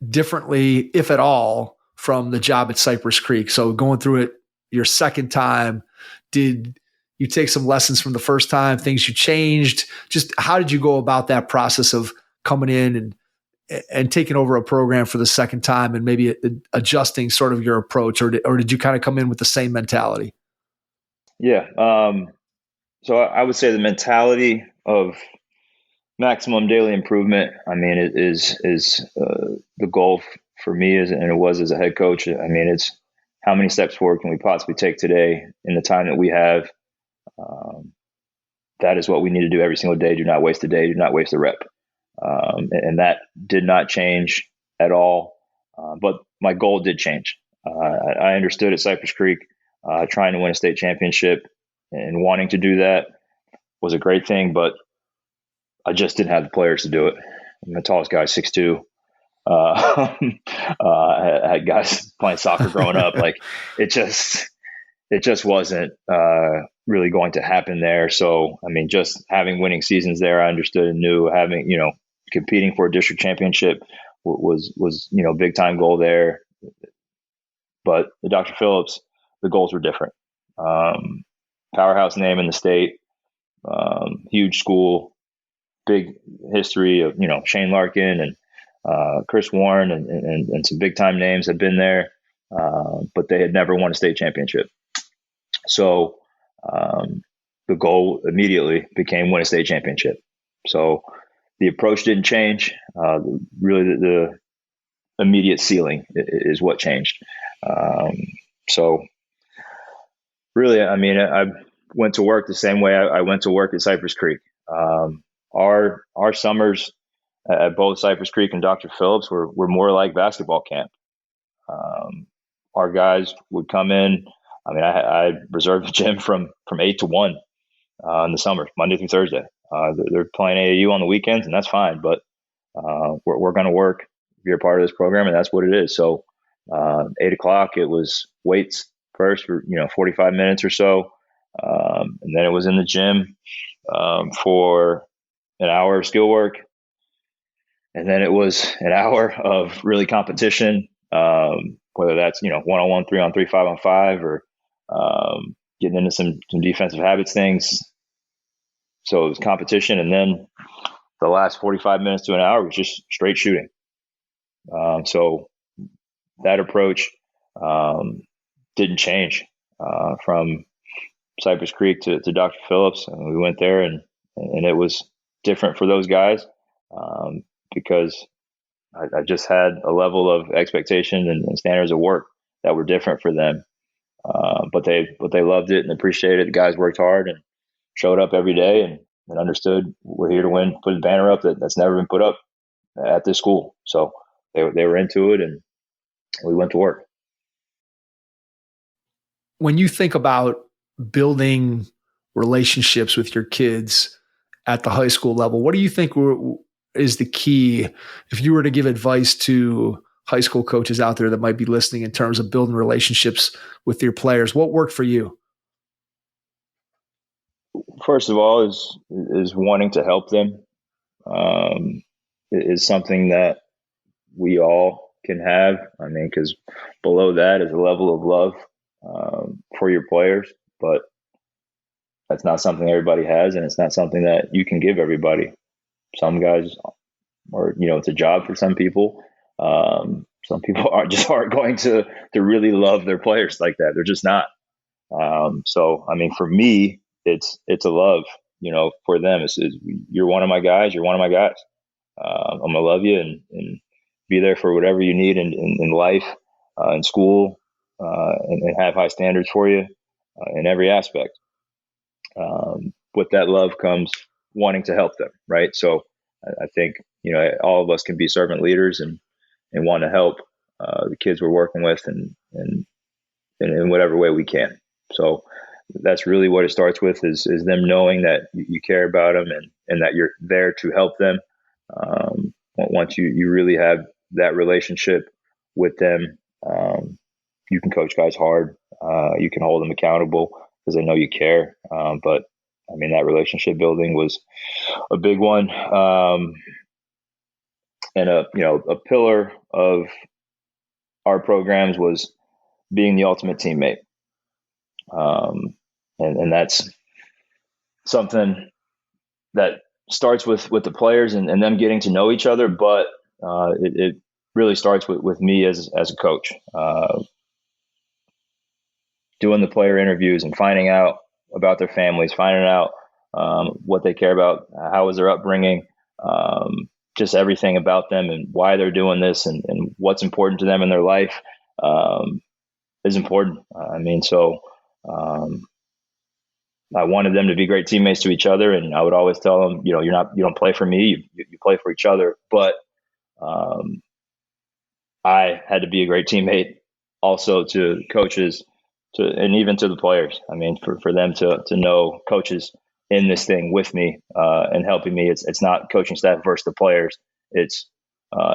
differently, if at all, from the job at Cypress Creek? So going through it your second time, did you take some lessons from the first time, things you changed? Just how did you go about that process of coming in and taking over a program for the second time and maybe adjusting sort of your approach, or did you kind of come in with the same mentality? Yeah. So I would say the mentality of maximum daily improvement, I mean, it is the goal for me, and it was as a head coach. I mean, it's how many steps forward can we possibly take today in the time that we have? That is what we need to do every single day. Do not waste a day. Do not waste a rep. And that did not change at all. But my goal did change. I understood at Cypress Creek, trying to win a state championship and wanting to do that was a great thing, but I just didn't have the players to do it. I'm the tallest guy, 6'2". I had guys playing soccer growing up. Like it just wasn't really going to happen there. So, I mean, just having winning seasons there, I understood and knew. Having, competing for a district championship was big time goal there. But the Dr. Phillips, the goals were different. Powerhouse name in the state, huge school, big history of, Shane Larkin and Chris Warren and some big time names had been there, but they had never won a state championship. So the goal immediately became win a state championship. So the approach didn't change. Really, the immediate ceiling is what changed. So really, I mean, I went to work the same way I went to work at Cypress Creek. Our summers at both Cypress Creek and Dr. Phillips were more like basketball camp. Our guys would come in. I mean, I reserved the gym from 8 to 1 in the summer, Monday through Thursday. They're playing AAU on the weekends, and that's fine. But we're going to work, be a part of this program, and that's what it is. So 8 o'clock, it was weights first for 45 minutes or so, and then it was in the gym for an hour of skill work, and then it was an hour of really competition. Whether that's 1-on-1, 3-on-3, 5-on-5, or getting into some defensive habits things. So it was competition, and then the last 45 minutes to an hour was just straight shooting. So that approach didn't change from Cypress Creek to Dr. Phillips. And we went there, and it was different for those guys because I just had a level of expectation and standards of work that were different for them. But they loved it and appreciated it. The guys worked hard and showed up every day and understood we're here to win, put a banner up that's never been put up at this school. So they were into it, and we went to work. When you think about building relationships with your kids at the high school level, what do you think is the key if you were to give advice to high school coaches out there that might be listening in terms of building relationships with your players? What worked for you? First of all, is wanting to help them. Is something that we all can have. I mean, because below that is a level of love for your players, but that's not something everybody has, and it's not something that you can give everybody. Some guys are, it's a job for some people. Some people aren't going to really love their players like that. They're just not. So, I mean, for me, it's a love, for them. It's you're one of my guys. You're one of my guys. I'm gonna love you and be there for whatever you need in life, in school, and have high standards for you in every aspect. With that love comes wanting to help them, right? So I think all of us can be servant leaders and want to help the kids we're working with and in whatever way we can. So that's really what it starts with is them knowing that you care about them and that you're there to help them. Once you really have that relationship with them, you can coach guys hard. You can hold them accountable because they know you care. But I mean, that relationship building was a big one. And a pillar of our programs was being the ultimate teammate. And that's something that starts with the players and them getting to know each other. But it really starts with me as a coach, doing the player interviews and finding out about their families, finding out what they care about, how was their upbringing, just everything about them and why they're doing this and what's important to them in their life is important. I mean, so I wanted them to be great teammates to each other, and I would always tell them, you don't play for me, you play for each other. But I had to be a great teammate also to coaches, and even to the players. I mean, for them to know coaches in this thing with me and helping me. It's not coaching staff versus the players. It's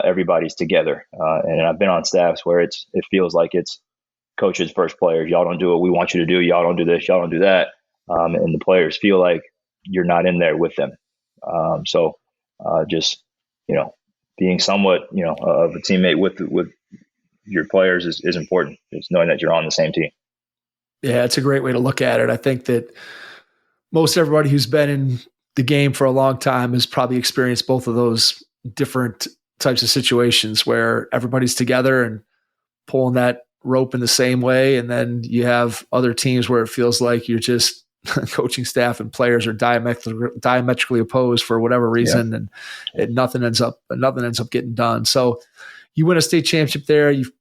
everybody's together. And I've been on staffs where it feels like it's coaches versus players. Y'all don't do what we want you to do. Y'all don't do this. Y'all don't do that. And the players feel like you're not in there with them. So just being somewhat of a teammate with your players is important. It's knowing that you're on the same team. Yeah, it's a great way to look at it. I think that most everybody who's been in the game for a long time has probably experienced both of those different types of situations where everybody's together and pulling that rope in the same way. And then you have other teams where it feels like you're just coaching staff and players are diametrically opposed for whatever reason. Yeah. And nothing ends up getting done. So you win a state championship there. You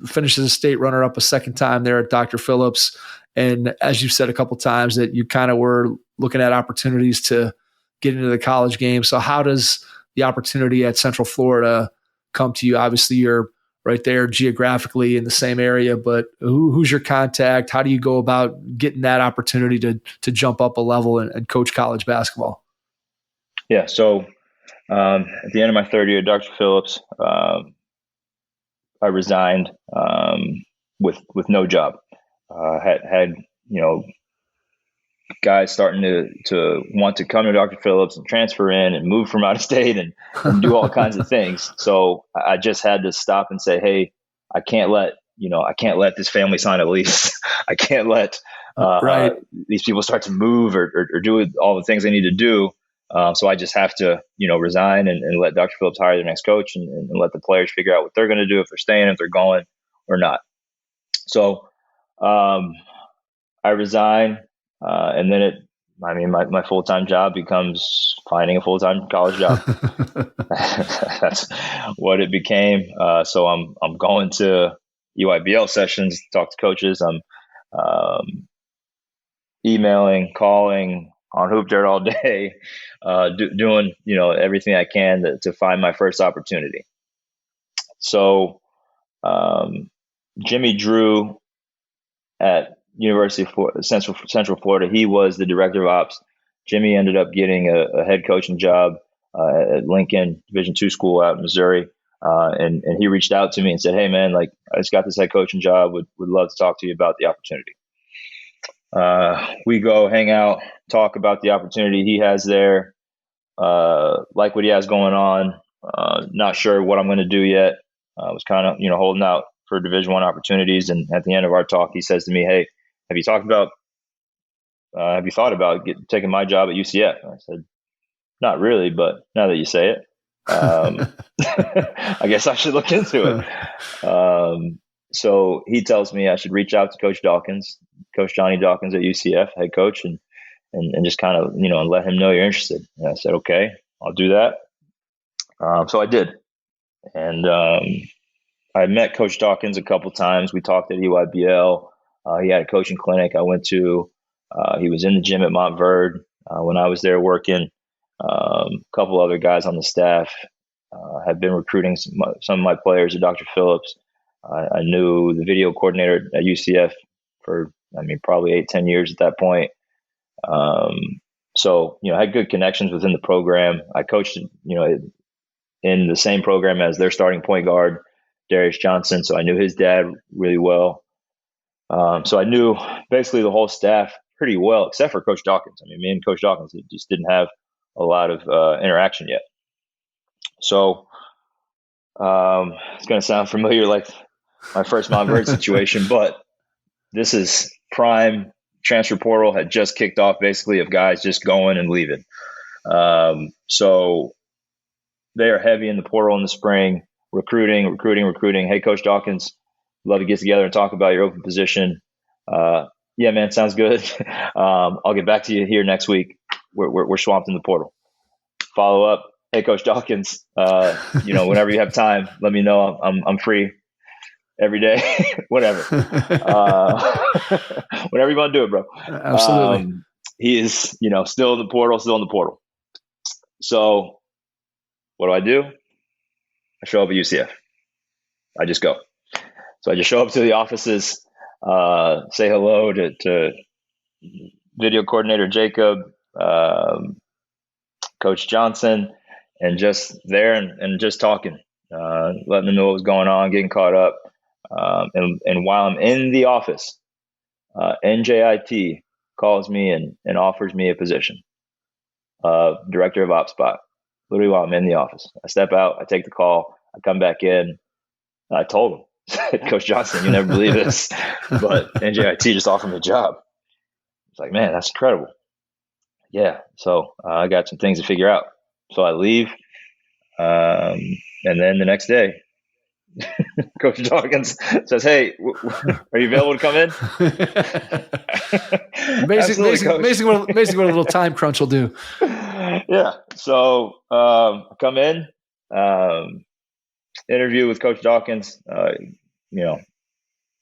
finished as a state runner-up a second time there at Dr. Phillips. And as you've said a couple of times that you kind of were looking at opportunities to get into the college game. So how does the opportunity at Central Florida come to you? Obviously you're right there geographically in the same area, but who's your contact? How do you go about getting that opportunity to jump up a level and coach college basketball? Yeah. So at the end of my third year at Dr. Phillips, I resigned with no job. Had guys starting to want to come to Dr. Phillips and transfer in and move from out of state and do all kinds of things. So I just had to stop and say, hey, I can't let this family sign a lease. I can't let these people start to move or do all the things they need to do. So I just have to, resign and let Dr. Phillips hire their next coach and let the players figure out what they're going to do, if they're staying, if they're going or not. So I resign, and then my full-time job becomes finding a full-time college job. That's what it became. So I'm going to EYBL sessions, talk to coaches. I'm emailing, calling, on Hoop Dirt all day, doing everything I can to find my first opportunity. So Jimmy Drew at University of Central Florida, he was the director of ops. Jimmy ended up getting a head coaching job at Lincoln Division II school out in Missouri. And he reached out to me and said, "Hey man, like I just got this head coaching job. Would love to talk to you about the opportunity." We go hang out, talk about the opportunity he has there. Like what he has going on. Not sure what I'm going to do yet. I was kind of, holding out for Division I opportunities. And at the end of our talk, he says to me, "Hey, have you thought about taking my job at UCF?" And I said, "Not really, but now that you say it, I guess I should look into it." So he tells me I should reach out to Coach Dawkins, Coach Johnny Dawkins at UCF, head coach, and just kind of, and let him know you're interested. And I said, "Okay, I'll do that." So I did. And I met Coach Dawkins a couple times. We talked at EYBL. He had a coaching clinic I went to. He was in the gym at Montverde when I was there working. A couple other guys on the staff had been recruiting some of my players, Dr. Phillips. I knew the video coordinator at UCF for, probably 8-10 years at that point. So, I had good connections within the program. I coached, in the same program as their starting point guard, Darius Johnson. So I knew his dad really well. So I knew basically the whole staff pretty well, except for Coach Dawkins. Me and Coach Dawkins just didn't have a lot of interaction yet. So it's going to sound familiar, like my first Montverde situation, but this is prime transfer portal had just kicked off, basically, of guys just going and leaving. So they are heavy in the portal in the spring, recruiting. "Hey, Coach Dawkins, love to get together and talk about your open position." "Yeah, man, sounds good. I'll get back to you here next week. We're swamped in the portal." Follow up, "Hey, Coach Dawkins, whenever you have time, let me know. I'm free every day, whatever. Whenever you want to do it, bro." Absolutely. He is, still in the portal. So what do? I show up at UCF. I just go. So I just show up to the offices, say hello to video coordinator Jacob, Coach Johnson, and just there and just talking, letting them know what was going on, getting caught up. And while I'm in the office, NJIT calls me and offers me a position, director of ops spot, literally while I'm in the office. I step out, I take the call, I come back in, and I told him, "Coach Johnson, you never believe this, but NJIT just offered me a job." It's like, man, that's incredible. Yeah. So I got some things to figure out. So I leave. And then the next day, Coach Dawkins says, "Hey, are you available to come in?" Basically what a little time crunch will do. Yeah. So I come in, interview with Coach Dawkins,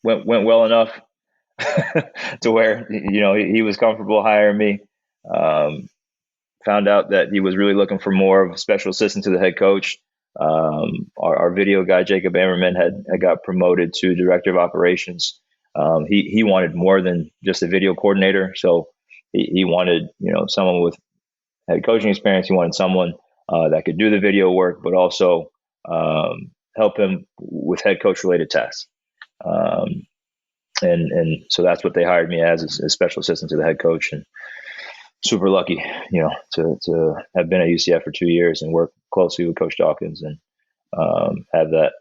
went well enough to where, he was comfortable hiring me. Found out that he was really looking for more of a special assistant to the head coach. Our video guy, Jacob Ammerman, had got promoted to director of operations. He wanted more than just a video coordinator. So he wanted, someone with head coaching experience. He wanted someone that could do the video work, but also help him with head coach related tasks. And so that's what they hired me as a special assistant to the head coach. And super lucky, to have been at UCF for 2 years and work closely with Coach Dawkins and have that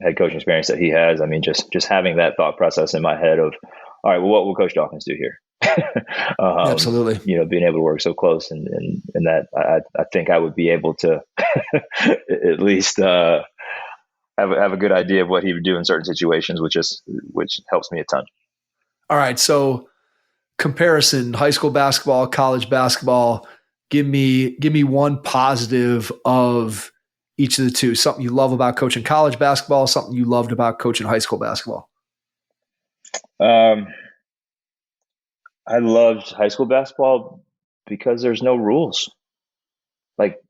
head coaching experience that he has. Just having that thought process in my head of, all right, well, what will Coach Dawkins do here? Absolutely. Being able to work so close and that I think I would be able to at least have a good idea of what he would do in certain situations, which helps me a ton. All right. So comparison, high school basketball, college basketball, give me one positive of each of the two. Something you love about coaching college basketball, something you loved about coaching high school basketball. I loved high school basketball because there's no rules. Like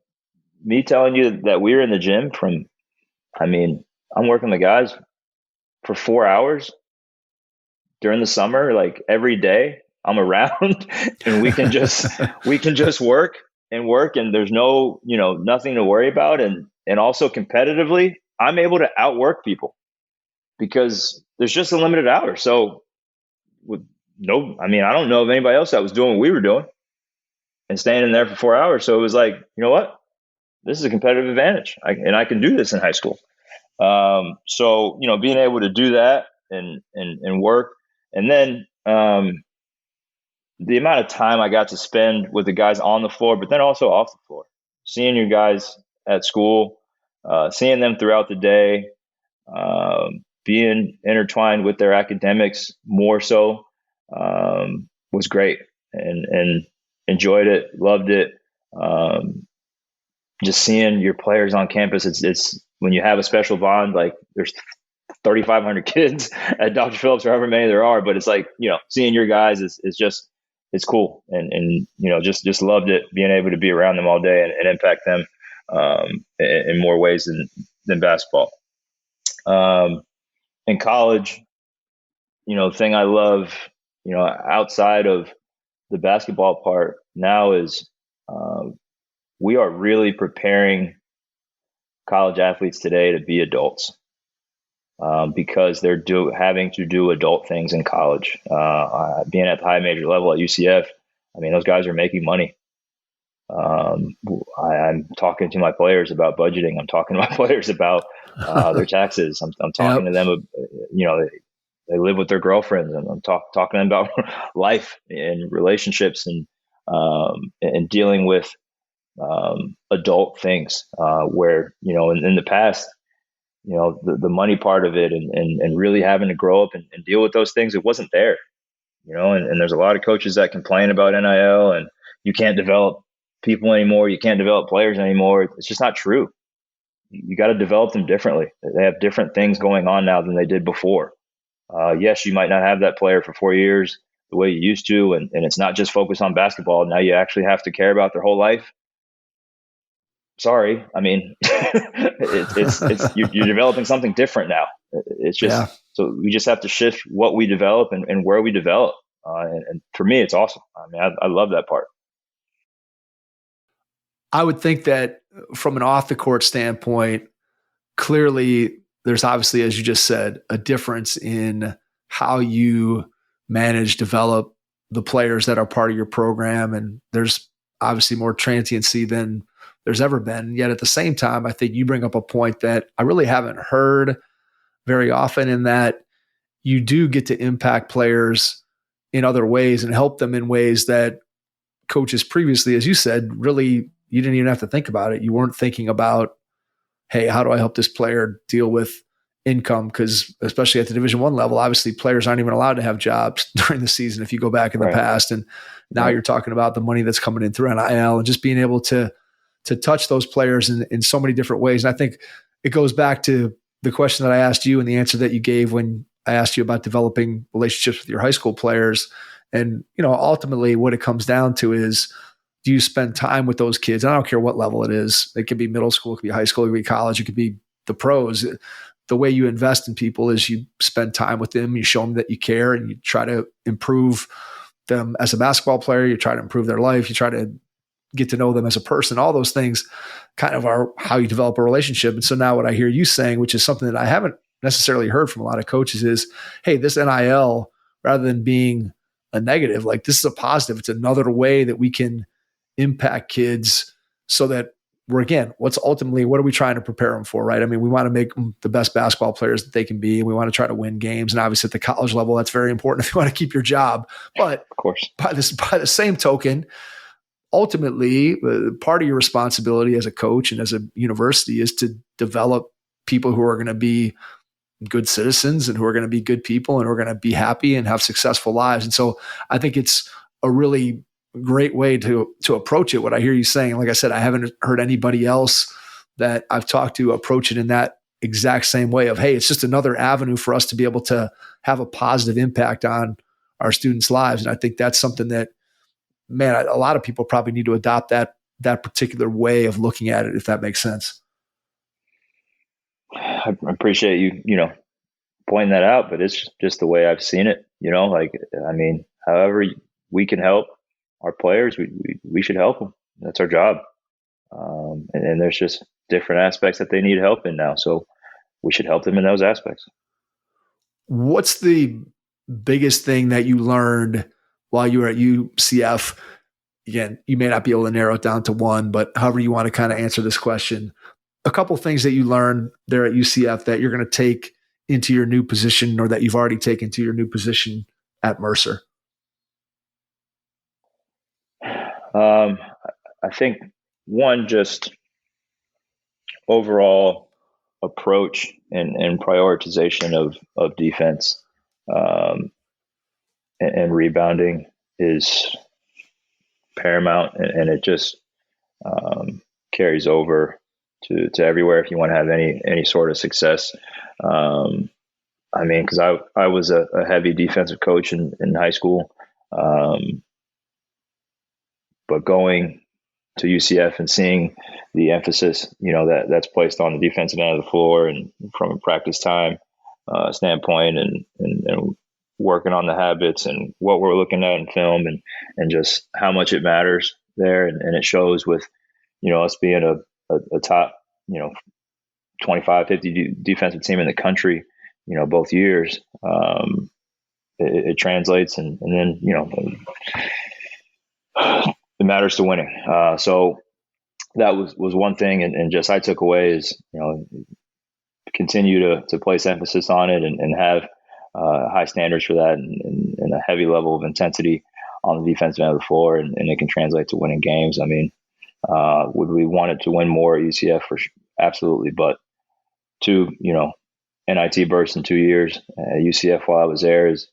me telling you that we were in the gym I'm working the guys for 4 hours during the summer, like every day I'm around and we can just work and there's no, nothing to worry about. And and also competitively, I'm able to outwork people because there's just a limited hours. So I don't know of anybody else that was doing what we were doing and staying in there for 4 hours. So it was like, you know what? This is a competitive advantage. I can do this in high school. So, being able to do that and work. And then the amount of time I got to spend with the guys on the floor, but then also off the floor, seeing your guys at school, seeing them throughout the day, being intertwined with their academics more so, was great, and enjoyed it, loved it. Just seeing your players on campus, it's when you have a special bond, like there's 3,500 kids at Dr. Phillips, or however many there are, but it's like, seeing your guys is just, it's cool. And just loved it, being able to be around them all day and impact them in more ways than basketball. In college, the thing I love, outside of the basketball part now is we are really preparing college athletes today to be adults. Because they're having to do adult things in college. Being at the high major level at UCF, those guys are making money. I'm talking to my players about budgeting. I'm talking to my players about their taxes. I'm talking to them. They live with their girlfriends, and I'm talking to them about life and relationships and dealing with adult things. Where in the past, the money part of it and really having to grow up and deal with those things, it wasn't there, and there's a lot of coaches that complain about NIL and you can't develop people anymore. You can't develop players anymore. It's just not true. You got to develop them differently. They have different things going on now than they did before. Yes, you might not have that player for 4 years the way you used to. And it's not just focused on basketball. Now you actually have to care about their whole life. Sorry. It's you're developing something different now. It's just, So we just have to shift what we develop and where we develop. And for me, it's awesome. I love that part. I would think that from an off the court standpoint, clearly there's obviously, as you just said, a difference in how you manage, develop the players that are part of your program. And there's obviously more transiency than there's ever been. Yet at the same time, I think you bring up a point that I really haven't heard very often, in that you do get to impact players in other ways and help them in ways that coaches previously, as you said, really, you didn't even have to think about it. You weren't thinking about, hey, how do I help this player deal with income? Because especially at the Division I level, obviously players aren't even allowed to have jobs during the season if you go back in the past. And now you're talking about the money that's coming in through NIL and just being able to touch those players in so many different ways. And I think it goes back to the question that I asked you and the answer that you gave when I asked you about developing relationships with your high school players. And, ultimately what it comes down to is, do you spend time with those kids? And I don't care what level it is. It could be middle school, it could be high school, it could be college, it could be the pros. The way you invest in people is you spend time with them, you show them that you care, and you try to improve them as a basketball player. You try to improve their life. You try to get to know them as a person. All those things kind of are how you develop a relationship. And so now what I hear you saying, which is something that I haven't necessarily heard from a lot of coaches, is, hey, this NIL, rather than being a negative, like this is a positive. It's another way that we can impact kids so that we're, again, what are we trying to prepare them for, right? We want to make them the best basketball players that they can be, and we want to try to win games. And obviously at the college level, that's very important if you want to keep your job. But of course, by the same token, ultimately, part of your responsibility as a coach and as a university is to develop people who are going to be good citizens and who are going to be good people and who are going to be happy and have successful lives. And so I think it's a really great way to approach it. What I hear you saying, like I said, I haven't heard anybody else that I've talked to approach it in that exact same way of, hey, it's just another avenue for us to be able to have a positive impact on our students' lives. And I think that's something that, man, a lot of people probably need to adopt that particular way of looking at it, if that makes sense. I appreciate you, pointing that out, but it's just the way I've seen it, however we can help our players, we should help them. That's our job. And there's just different aspects that they need help in now. So we should help them in those aspects. What's the biggest thing that you learned while you were at UCF? Again, you may not be able to narrow it down to one, but however you want to kind of answer this question, a couple of things that you learned there at UCF that you're going to take into your new position, or that you've already taken to your new position at Mercer. I think one, just overall approach and prioritization of defense, and rebounding is paramount, and it just carries over to everywhere if you want to have any sort of success. I mean, because I was a heavy defensive coach in high school, but going to UCF and seeing the emphasis, that's placed on the defensive end of the floor, and from a practice time standpoint, and working on the habits and what we're looking at in film, and just how much it matters there, and it shows with us being a top 25, 50 defensive team in the country, both years. It translates, and then it matters to winning. So that was one thing, and just I took away is continue to place emphasis on it, and have high standards for that, and a heavy level of intensity on the defensive end of the floor, and it can translate to winning games. I mean, would we want it to win more at UCF? Absolutely, but two NIT bursts in 2 years at UCF while I was there is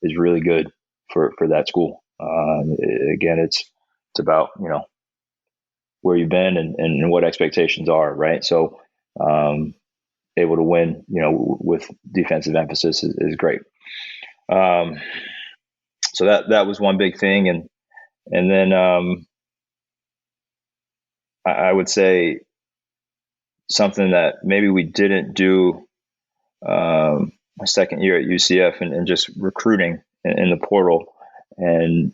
really good for that school. Again, it's about where you've been and what expectations are, right? So able to win with defensive emphasis is great. So that was one big thing, and then I would say something that maybe we didn't do my second year at UCF, and just recruiting in the portal, and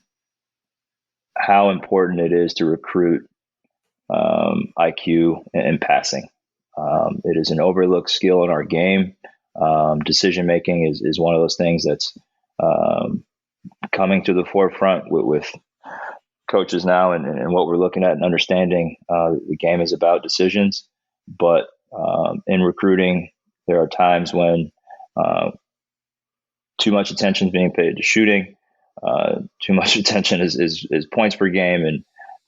how important it is to recruit IQ and passing. It is an overlooked skill in our game. Decision making is one of those things that's coming to the forefront with coaches now, and what we're looking at and understanding. The game is about decisions, but in recruiting, there are times when too much attention is being paid to shooting. Too much attention is points per game,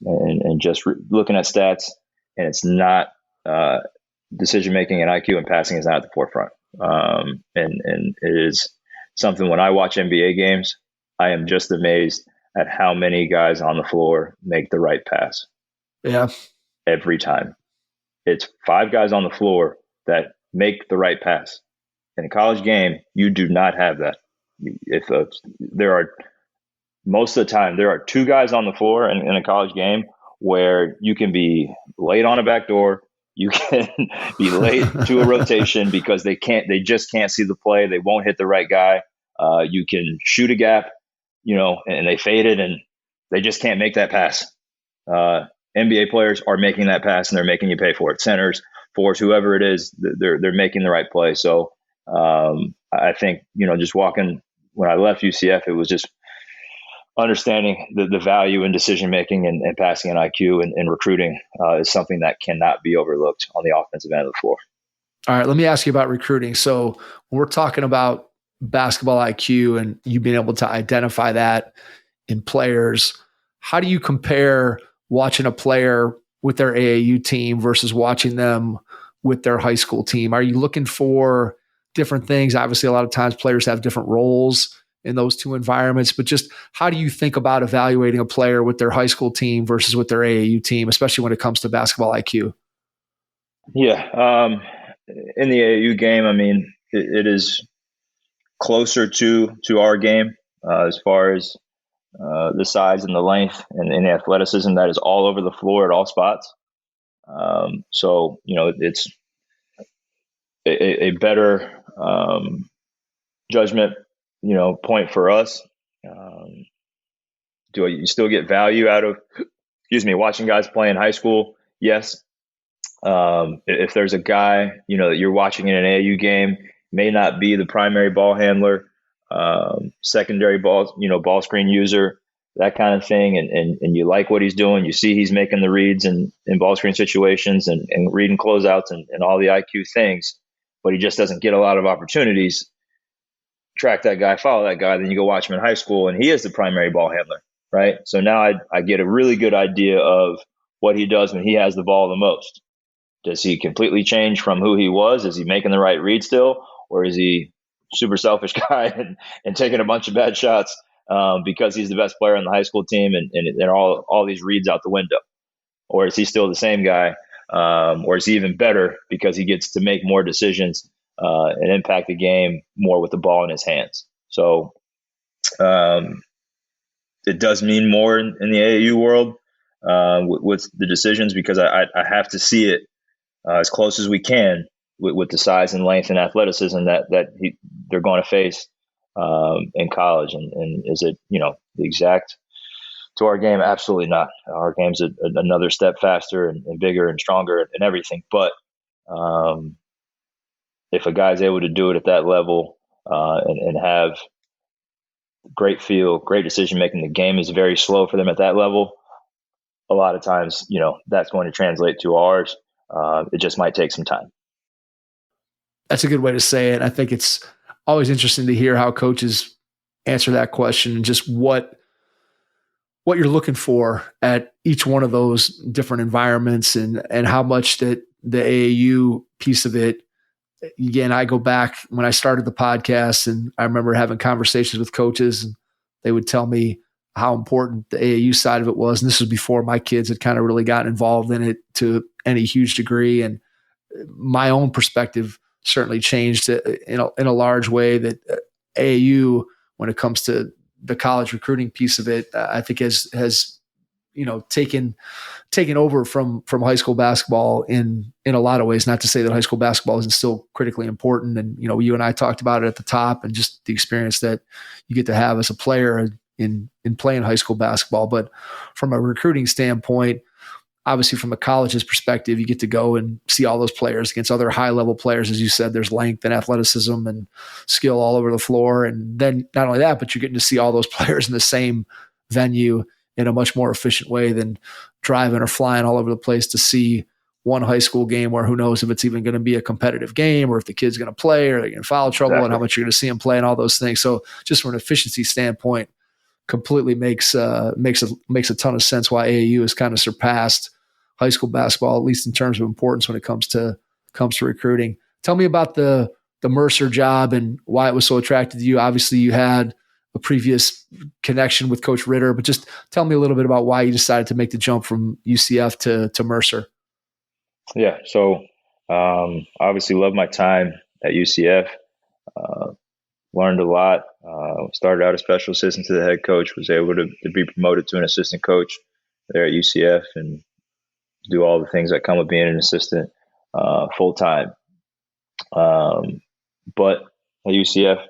and just looking at stats, and it's not decision making and IQ and passing is not at the forefront. And it is something, when I watch NBA games, I am just amazed at how many guys on the floor make the right pass. Yeah. Every time. It's 5 guys on the floor that make the right pass. In a college game, you do not have that. Most of the time, there are 2 guys on the floor in a college game where you can be late on a backdoor, you can be late to a rotation because they just can't see the play. They won't hit the right guy. You can shoot a gap, and they fade it, and they just can't make that pass. NBA players are making that pass, and they're making you pay for it. Centers, forwards, whoever it is, they're making the right play. So I think, just walking, when I left UCF, it was just understanding the value in decision making and passing and IQ and recruiting is something that cannot be overlooked on the offensive end of the floor. All right, let me ask you about recruiting. So when we're talking about basketball IQ and you being able to identify that in players, how do you compare watching a player with their AAU team versus watching them with their high school team? Are you looking for different things? Obviously, a lot of times players have different roles in those two environments, but just how do you think about evaluating a player with their high school team versus with their AAU team, especially when it comes to basketball IQ? Yeah. In the AAU game, I mean, it is closer to our game as far as the size and the length and the athleticism that is all over the floor at all spots. So, it's a better judgment, point for us. Do you still get value out of, watching guys play in high school? yes. If there's a guy, that you're watching in an AAU game, may not be the primary ball handler, secondary ball screen user, that kind of thing. And you like what he's doing. You see he's making the reads in ball screen situations and reading closeouts and all the IQ things, but he just doesn't get a lot of opportunities. Track that guy, follow that guy. Then you go watch him in high school and he is the primary ball handler, right? So now I get a really good idea of what he does when he has the ball the most. Does he completely change from who he was? Is he making the right read still? Or is he super selfish guy and taking a bunch of bad shots because he's the best player on the high school team and all these reads out the window? Or is he still the same guy? Or is he even better because he gets to make more decisions and impact the game more with the ball in his hands? So it does mean more in the AAU world with the decisions because I have to see it as close as we can with the size and length and athleticism that they're going to face in college. And is it, the exact to our game? Absolutely not. Our game's another step faster and bigger and stronger and everything. But if a guy's able to do it at that level and have great feel, great decision making, the game is very slow for them at that level. A lot of times, that's going to translate to ours. It just might take some time. That's a good way to say it. I think it's always interesting to hear how coaches answer that question and just what you're looking for at each one of those different environments and how much that the AAU piece of it. Again, I go back when I started the podcast and I remember having conversations with coaches and they would tell me how important the AAU side of it was. And this was before my kids had kind of really gotten involved in it to any huge degree. And my own perspective certainly changed in a large way that AAU, when it comes to the college recruiting piece of it, I think has taken over from high school basketball in a lot of ways. Not to say that high school basketball isn't still critically important. And, you and I talked about it at the top and just the experience that you get to have as a player in playing high school basketball. But from a recruiting standpoint, obviously from a college's perspective, you get to go and see all those players against other high level players. As you said, there's length and athleticism and skill all over the floor. And then not only that, but you're getting to see all those players in the same venue in a much more efficient way than driving or flying all over the place to see one high school game where who knows if it's even going to be a competitive game or if the kid's going to play or they're going to foul trouble. Exactly. And how much you're going to see them play and all those things. So just from an efficiency standpoint, completely makes a ton of sense why AAU has kind of surpassed high school basketball, at least in terms of importance when it comes to recruiting. Tell me about the Mercer job and why it was so attractive to you. Obviously you had a previous connection with Coach Ritter, but just tell me a little bit about why you decided to make the jump from UCF to Mercer. Yeah. So obviously love my time at UCF. Learned a lot. Started out as special assistant to the head coach, was able to be promoted to an assistant coach there at UCF and do all the things that come with being an assistant full time. But at UCF,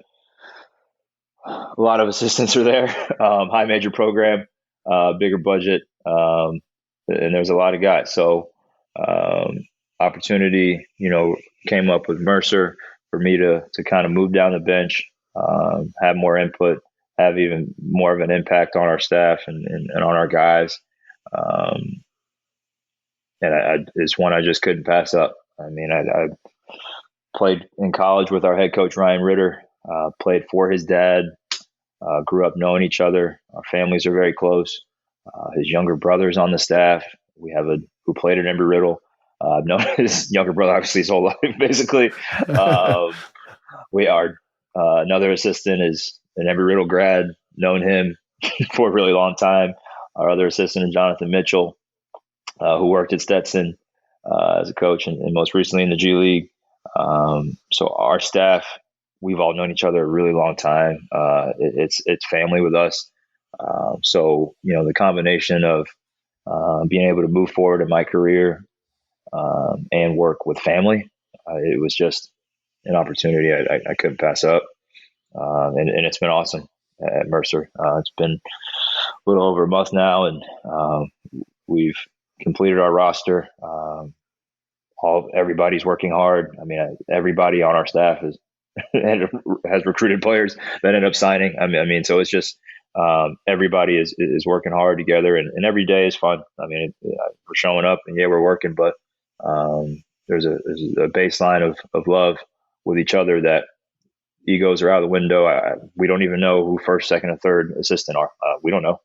a lot of assistants are there, high major program, bigger budget, and there's a lot of guys. So opportunity, came up with Mercer for me to kind of move down the bench, have more input, have even more of an impact on our staff and on our guys. And it's one I just couldn't pass up. I mean, I played in college with our head coach, Ryan Ritter, played for his dad, grew up knowing each other. Our families are very close. His younger brother's on the staff. We have who played at Embry-Riddle. I've known his younger brother obviously his whole life, basically. We are another assistant is an Embry-Riddle grad, known him for a really long time. Our other assistant is Jonathan Mitchell, who worked at Stetson as a coach and most recently in the G League. So our staff, we've all known each other a really long time. It's family with us. So, the combination of being able to move forward in my career and work with family, it was just an opportunity I couldn't pass up. And it's been awesome at Mercer. It's been a little over a month now, and we've completed our roster. Everybody's working hard. I mean, everybody on our staff has recruited players that end up signing. I mean, so it's just everybody is working hard together, and every day is fun. I mean, we're showing up, and we're working, but there's a baseline of love with each other that egos are out of the window. We don't even know who first, second, and third assistant are. We don't know.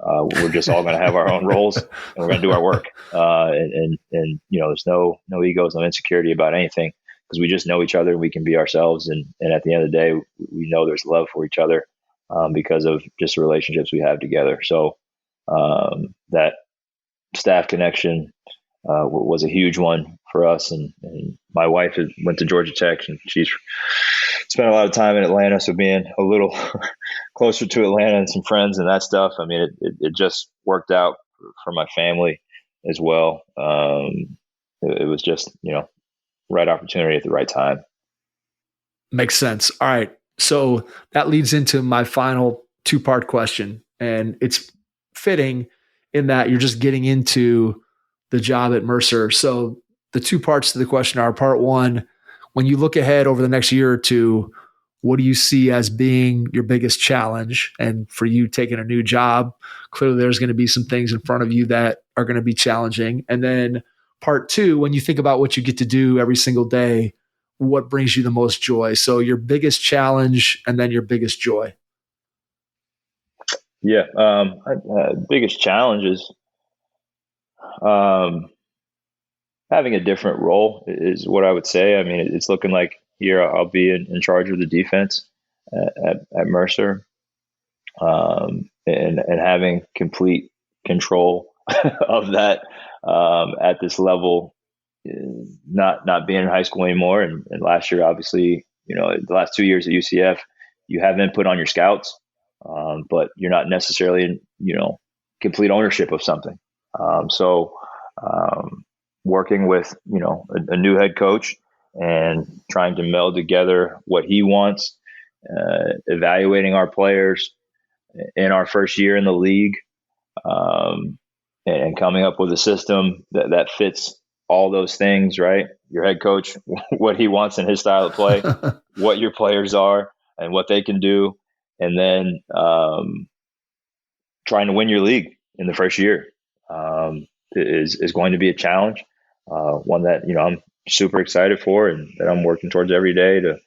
We're just all going to have our own roles, and we're going to do our work. And there's no egos, no insecurity about anything, because we just know each other and we can be ourselves. And at the end of the day, we know there's love for each other because of just the relationships we have together. So that staff connection was a huge one for us. And my wife went to Georgia Tech, and she's spent a lot of time in Atlanta. So being a little closer to Atlanta and some friends and that stuff, I mean, it just worked out for my family as well. It was just, right opportunity at the right time. Makes sense. All right. So that leads into my final 2-part question. And it's fitting in that you're just getting into the job at Mercer. So the 2 parts to the question are: part 1, when you look ahead over the next year or two, what do you see as being your biggest challenge? And for you taking a new job, clearly there's going to be some things in front of you that are going to be challenging. And then part 2, when you think about what you get to do every single day, what brings you the most joy? So your biggest challenge and then your biggest joy. Yeah. Biggest challenge is having a different role is what I would say. I mean, it's looking like here I'll be in charge of the defense at Mercer, and having complete control of that at this level, not being in high school anymore. And last year, obviously, the last 2 years at UCF, you have input on your scouts, but you're not necessarily in, complete ownership of something. So working with, a new head coach and trying to meld together what he wants, evaluating our players in our first year in the league, and coming up with a system that fits all those things, right? Your head coach, what he wants in his style of play, what your players are and what they can do, and then trying to win your league in the first year is going to be a challenge, one that, I'm super excited for and that I'm working towards every day, to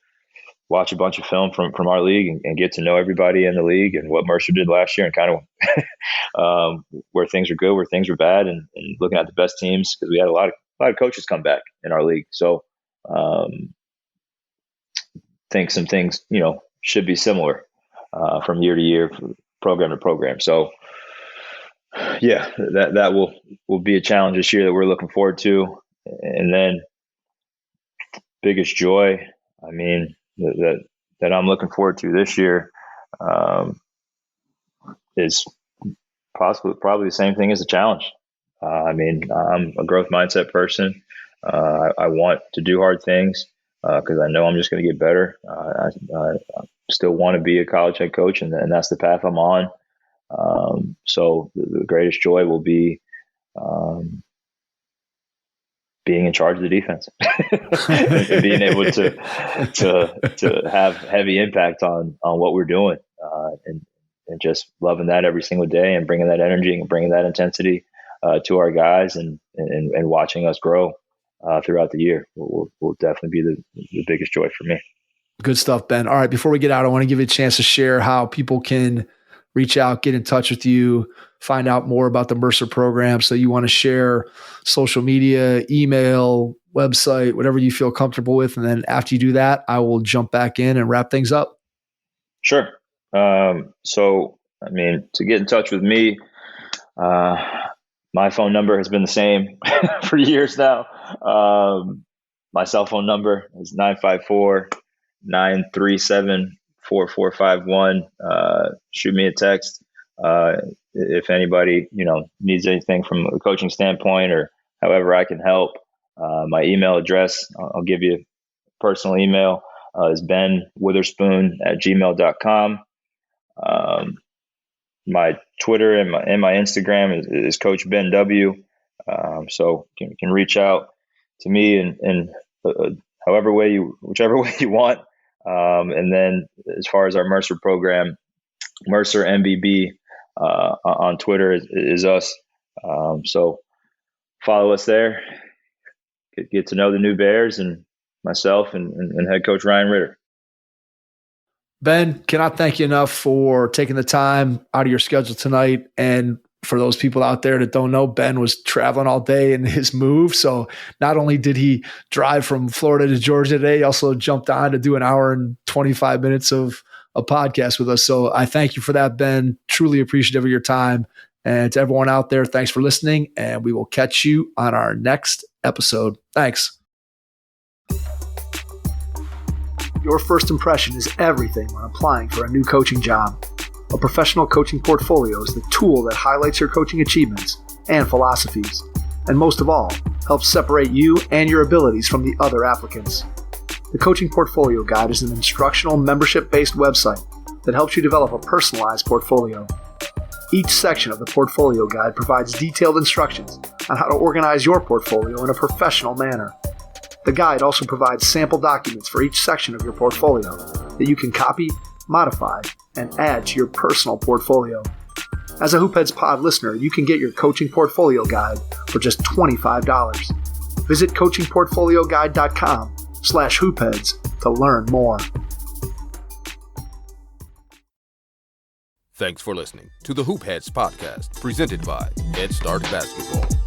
watch a bunch of film from our league and get to know everybody in the league and what Mercer did last year, and kind of where things are good, where things are bad, and looking at the best teams, because we had a lot of coaches come back in our league. So think some things, should be similar from year to year, program to program. So yeah, that will be a challenge this year that we're looking forward to. And then biggest joy, I mean, that I'm looking forward to this year is probably the same thing as a challenge. I mean, I'm a growth mindset person. I want to do hard things because I know I'm just going to get better. I still want to be a college head coach, and that's the path I'm on. So the greatest joy will be being in charge of the defense and being able to have heavy impact on what we're doing, and just loving that every single day and bringing that energy and bringing that intensity to our guys and watching us grow throughout the year will definitely be the biggest joy for me. Good stuff, Ben. All right, before we get out, I want to give you a chance to share how people can reach out, get in touch with you, find out more about the Mercer program. So you want to share social media, email, website, whatever you feel comfortable with. And then after you do that, I will jump back in and wrap things up. Sure. So, I mean, to get in touch with me, my phone number has been the same for years now. My cell phone number is 954-937-4451. Shoot me a text. If anybody, needs anything from a coaching standpoint or however I can help. My email address, I'll give you a personal email, is benwitherspoon@gmail.com. My Twitter and my Instagram is Coach Ben W. So you can reach out to me in whichever way you want. And then as far as our Mercer program, Mercer MVB on Twitter is us. So follow us there. Get to know the new Bears and myself and head coach Ryan Ritter. Ben, cannot thank you enough for taking the time out of your schedule tonight. And for those people out there that don't know, Ben was traveling all day in his move. So not only did he drive from Florida to Georgia today, he also jumped on to do an hour and 25 minutes of a podcast with us. So I thank you for that, Ben. Truly appreciative of your time. And to everyone out there, thanks for listening. And we will catch you on our next episode. Thanks. Your first impression is everything when applying for a new coaching job. A professional coaching portfolio is the tool that highlights your coaching achievements and philosophies, and most of all, helps separate you and your abilities from the other applicants. The Coaching Portfolio Guide is an instructional membership-based website that helps you develop a personalized portfolio. Each section of the Portfolio Guide provides detailed instructions on how to organize your portfolio in a professional manner. The guide also provides sample documents for each section of your portfolio that you can copy, modify, and add to your personal portfolio. As a Hoopheads Pod listener, you can get your Coaching Portfolio Guide for just $25. Visit coachingportfolioguide.com/hoopheads to learn more. Thanks for listening to the Hoopheads podcast, presented by Head Start Basketball.